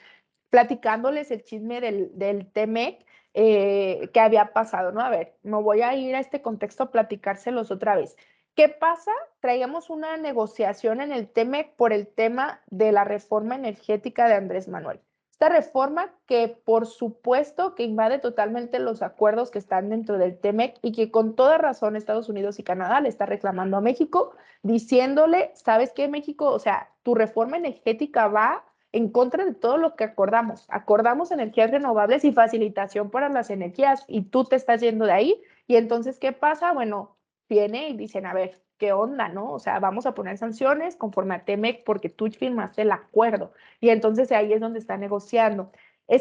platicándoles el chisme del TEMEC que había pasado, ¿no? A ver, me voy a ir a este contexto a platicárselos otra vez. ¿Qué pasa? Traíamos una negociación en el TEMEC por el tema de la reforma energética de Andrés Manuel. Esta reforma que por supuesto que invade totalmente los acuerdos que están dentro del TEMEC y que con toda razón Estados Unidos y Canadá le está reclamando a México, diciéndole, ¿sabes qué, México? O sea, tu reforma energética va en contra de todo lo que acordamos. Acordamos energías renovables y facilitación para las energías y tú te estás yendo de ahí. Y entonces, ¿qué pasa? Bueno, viene y dicen, a ver, ¿qué onda, no? O sea, vamos a poner sanciones conforme a TEMEC porque tú firmaste el acuerdo. Y entonces ahí es donde está negociando.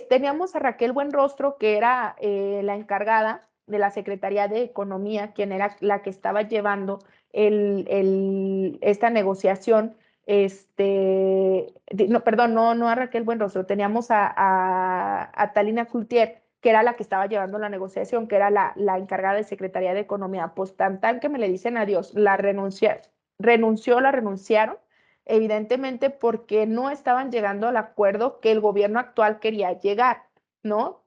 Teníamos a Raquel Buenrostro, que era la encargada de la Secretaría de Economía, quien era la que estaba llevando esta negociación no, perdón, no a Raquel Buenrostro, teníamos a Talina Cloutier, que era la que estaba llevando la negociación, que era la encargada de Secretaría de Economía. Pues tan que me le dicen adiós, la renunciaron, evidentemente porque no estaban llegando al acuerdo que el gobierno actual quería llegar, ¿no?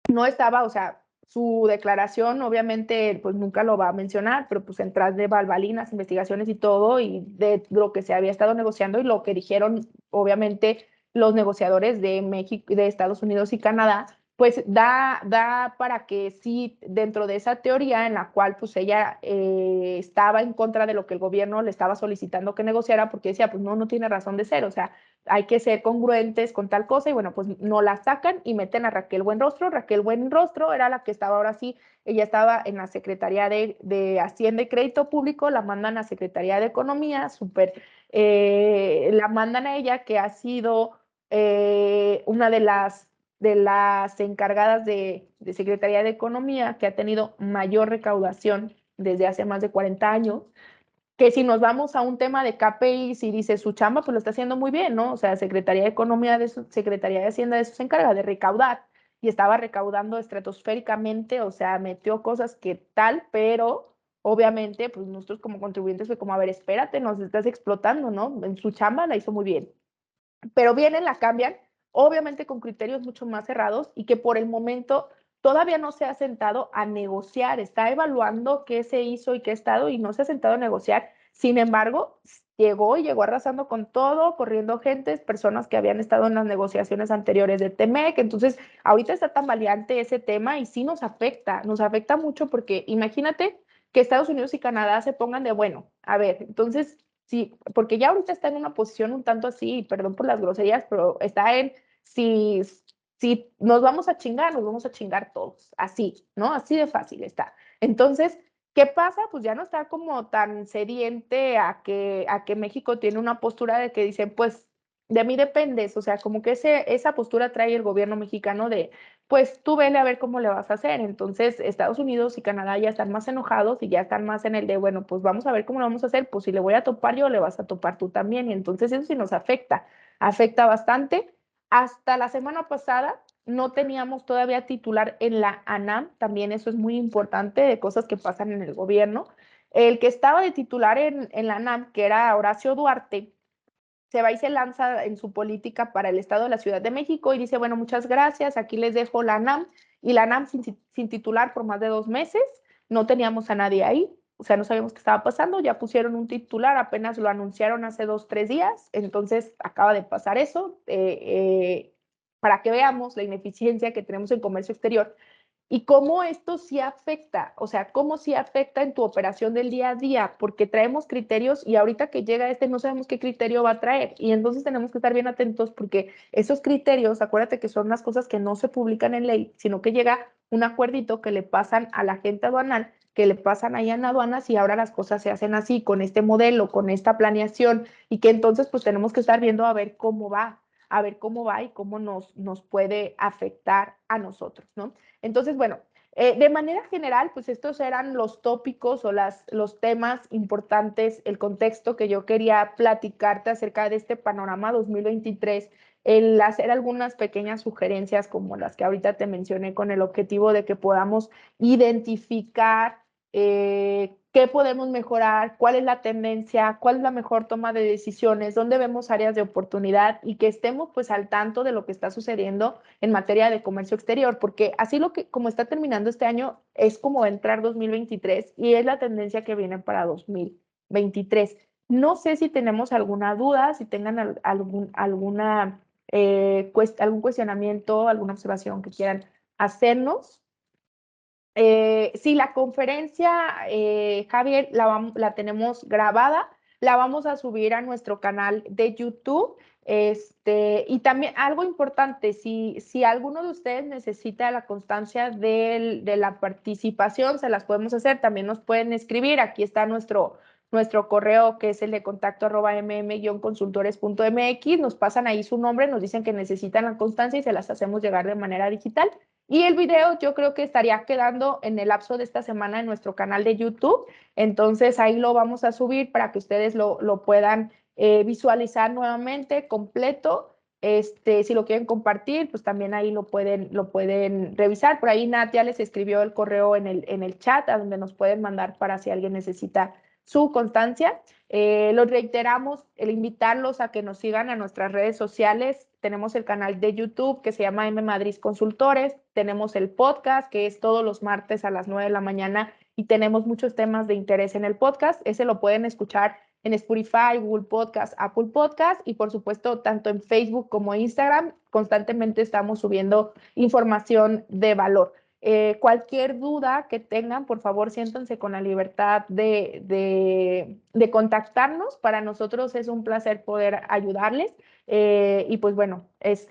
No estaba, o sea, su declaración obviamente pues nunca lo va a mencionar, pero pues en tras de balbalinas, investigaciones y todo, y de lo que se había estado negociando y lo que dijeron obviamente los negociadores de México, de Estados Unidos y Canadá, pues da para que sí, dentro de esa teoría en la cual pues ella estaba en contra de lo que el gobierno le estaba solicitando que negociara, porque decía, pues no tiene razón de ser, o sea, hay que ser congruentes con tal cosa y bueno, pues no la sacan y meten a Raquel Buenrostro. Raquel Buenrostro era la que estaba ahora sí, ella estaba en la Secretaría de Hacienda y Crédito Público, la mandan a Secretaría de Economía, la mandan a ella que ha sido una de las encargadas de Secretaría de Economía que ha tenido mayor recaudación desde hace más de 40 años, que si nos vamos a un tema de KPI, si dice su chamba, pues lo está haciendo muy bien, ¿no? O sea, Secretaría de Economía, Secretaría de Hacienda, de eso se encarga de recaudar y estaba recaudando estratosféricamente, o sea, metió cosas que tal, pero obviamente, pues nosotros como contribuyentes fue como, a ver, espérate, nos estás explotando, ¿no? En su chamba la hizo muy bien, pero vienen, la cambian, obviamente con criterios mucho más cerrados y que por el momento todavía no se ha sentado a negociar, está evaluando qué se hizo y qué ha estado y no se ha sentado a negociar. Sin embargo, llegó arrasando con todo, corriendo gentes, personas que habían estado en las negociaciones anteriores de TEMEC. Entonces, ahorita está tan valiente ese tema y sí nos afecta mucho porque imagínate que Estados Unidos y Canadá se pongan de, bueno, a ver, entonces sí, porque ya ahorita está en una posición un tanto así, perdón por las groserías, pero está en si, si nos vamos a chingar todos, así, ¿no? Así de fácil está. Entonces, ¿qué pasa? Pues ya no está como tan sediente a que México tiene una postura de que dicen, pues de mí dependes, o sea, como que esa postura trae el gobierno mexicano de, pues tú vele a ver cómo le vas a hacer. Entonces, Estados Unidos y Canadá ya están más enojados y ya están más en el de, bueno, pues vamos a ver cómo lo vamos a hacer, pues si le voy a topar yo, le vas a topar tú también. Y entonces eso sí nos afecta bastante. Hasta la semana pasada no teníamos todavía titular en la ANAM, también eso es muy importante de cosas que pasan en el gobierno. El que estaba de titular en la ANAM, que era Horacio Duarte, se va y se lanza en su política para el Estado de la Ciudad de México y dice, bueno, muchas gracias, aquí les dejo la NAM, y la NAM sin titular por más de 2 meses, no teníamos a nadie ahí, o sea, no sabíamos qué estaba pasando, ya pusieron un titular, apenas lo anunciaron hace 2, 3 días, entonces acaba de pasar eso, para que veamos la ineficiencia que tenemos en comercio exterior y cómo esto sí afecta, o sea, cómo sí afecta en tu operación del día a día, porque traemos criterios y ahorita que llega no sabemos qué criterio va a traer y entonces tenemos que estar bien atentos porque esos criterios, acuérdate que son las cosas que no se publican en ley, sino que llega un acuerdito que le pasan a la gente aduanal, que le pasan ahí en aduanas y ahora las cosas se hacen así, con este modelo, con esta planeación y que entonces pues tenemos que estar viendo a ver cómo va y cómo nos puede afectar a nosotros, ¿no? Entonces, bueno, de manera general, pues estos eran los tópicos o los temas importantes, el contexto que yo quería platicarte acerca de este panorama 2023, el hacer algunas pequeñas sugerencias como las que ahorita te mencioné con el objetivo de que podamos identificar qué podemos mejorar, cuál es la tendencia, cuál es la mejor toma de decisiones, dónde vemos áreas de oportunidad y que estemos pues al tanto de lo que está sucediendo en materia de comercio exterior, porque así como está terminando este año es como va a entrar 2023 y es la tendencia que viene para 2023. No sé si tenemos alguna duda, si tengan algún cuestionamiento, alguna observación que quieran hacernos. Sí, la conferencia, Javier, la tenemos grabada, la vamos a subir a nuestro canal de YouTube. Y también algo importante, si alguno de ustedes necesita la constancia de la participación, se las podemos hacer, también nos pueden escribir. Aquí está nuestro correo, que es el de contacto @mm-consultores.mx. Nos pasan ahí su nombre, nos dicen que necesitan la constancia y se las hacemos llegar de manera digital. Y el video yo creo que estaría quedando en el lapso de esta semana en nuestro canal de YouTube. Entonces ahí lo vamos a subir para que ustedes lo puedan visualizar nuevamente completo. Si lo quieren compartir, pues también ahí lo pueden revisar. Por ahí Nat ya les escribió el correo en el chat, a donde nos pueden mandar para si alguien necesita su constancia. Los reiteramos el invitarlos a que nos sigan a nuestras redes sociales. Tenemos el canal de YouTube que se llama M Madrid Consultores. Tenemos el podcast que es todos los martes a las 9 de la mañana y tenemos muchos temas de interés en el podcast. Ese lo pueden escuchar en Spotify, Google Podcast, Apple Podcast y por supuesto tanto en Facebook como Instagram. Constantemente estamos subiendo información de valor. Cualquier duda que tengan, por favor, siéntanse con la libertad de contactarnos. Para nosotros es un placer poder ayudarles. Y pues bueno, es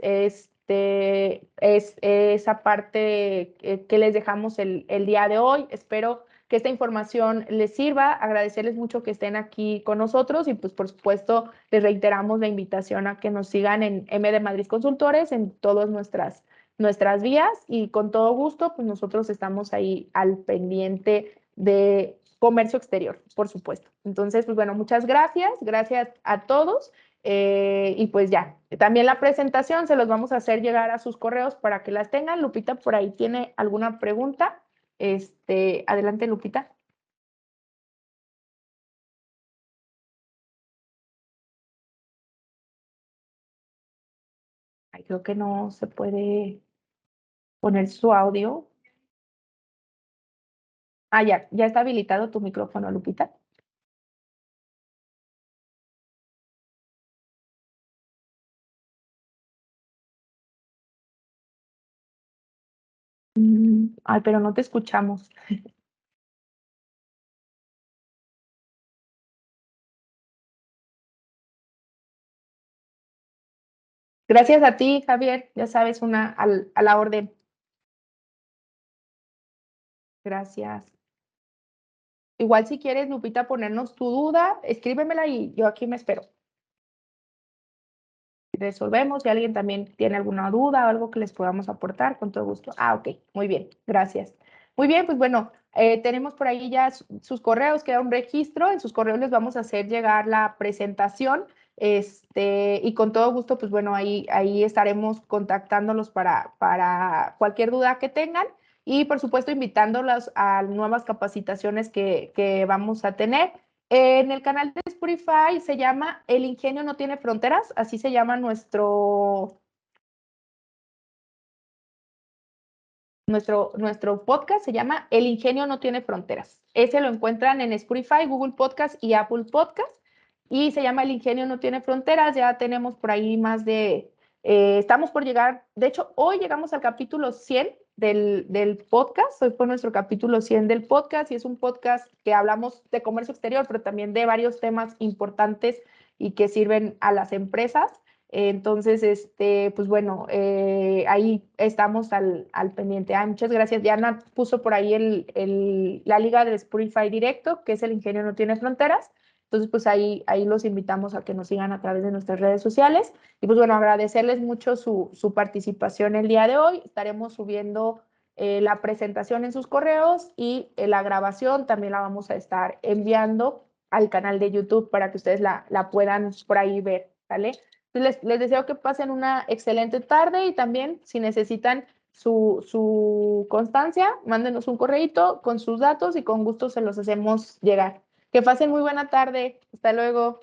esa parte que les dejamos el día de hoy. Espero que esta información les sirva. Agradecerles mucho que estén aquí con nosotros y pues por supuesto les reiteramos la invitación a que nos sigan en M de Madrid Consultores en todas nuestras vías y con todo gusto, pues nosotros estamos ahí al pendiente de comercio exterior, por supuesto. Entonces, pues bueno, muchas gracias a todos. Y pues ya, también la presentación se los vamos a hacer llegar a sus correos para que las tengan. Lupita, por ahí tiene alguna pregunta. Adelante, Lupita. Ay, creo que no se puede poner su audio. Ah, ya está habilitado tu micrófono, Lupita. Ay, pero no te escuchamos. Gracias a ti, Javier. Ya sabes, a la orden. Gracias. Igual si quieres, Lupita, ponernos tu duda, escríbemela y yo aquí me espero. Resolvemos. Si alguien también tiene alguna duda o algo que les podamos aportar, con todo gusto. Ah, ok, muy bien, gracias. Muy bien, pues bueno, tenemos por ahí ya sus correos, queda un registro, en sus correos les vamos a hacer llegar la presentación, y con todo gusto, pues bueno, ahí estaremos contactándolos para cualquier duda que tengan y por supuesto invitándolos a nuevas capacitaciones que vamos a tener. En el canal de Spotify se llama El Ingenio no tiene fronteras, así se llama nuestro podcast, se llama El Ingenio no tiene fronteras. Ese lo encuentran en Spotify, Google Podcast y Apple Podcast y se llama El Ingenio no tiene fronteras. Ya tenemos por ahí estamos por llegar, de hecho, hoy llegamos al capítulo 100 del podcast. Hoy fue nuestro capítulo 100 del podcast y es un podcast que hablamos de comercio exterior, pero también de varios temas importantes y que sirven a las empresas. Entonces, pues bueno, ahí estamos al pendiente. Muchas gracias. Diana puso por ahí la liga del Spotify directo, que es El Ingenio no tiene fronteras. Entonces, pues ahí los invitamos a que nos sigan a través de nuestras redes sociales. Y pues bueno, agradecerles mucho su participación el día de hoy. Estaremos subiendo la presentación en sus correos y la grabación también la vamos a estar enviando al canal de YouTube para que ustedes la puedan por ahí ver, ¿vale? Les deseo que pasen una excelente tarde y también si necesitan su constancia, mándenos un correíto con sus datos y con gusto se los hacemos llegar. Que pasen muy buena tarde. Hasta luego.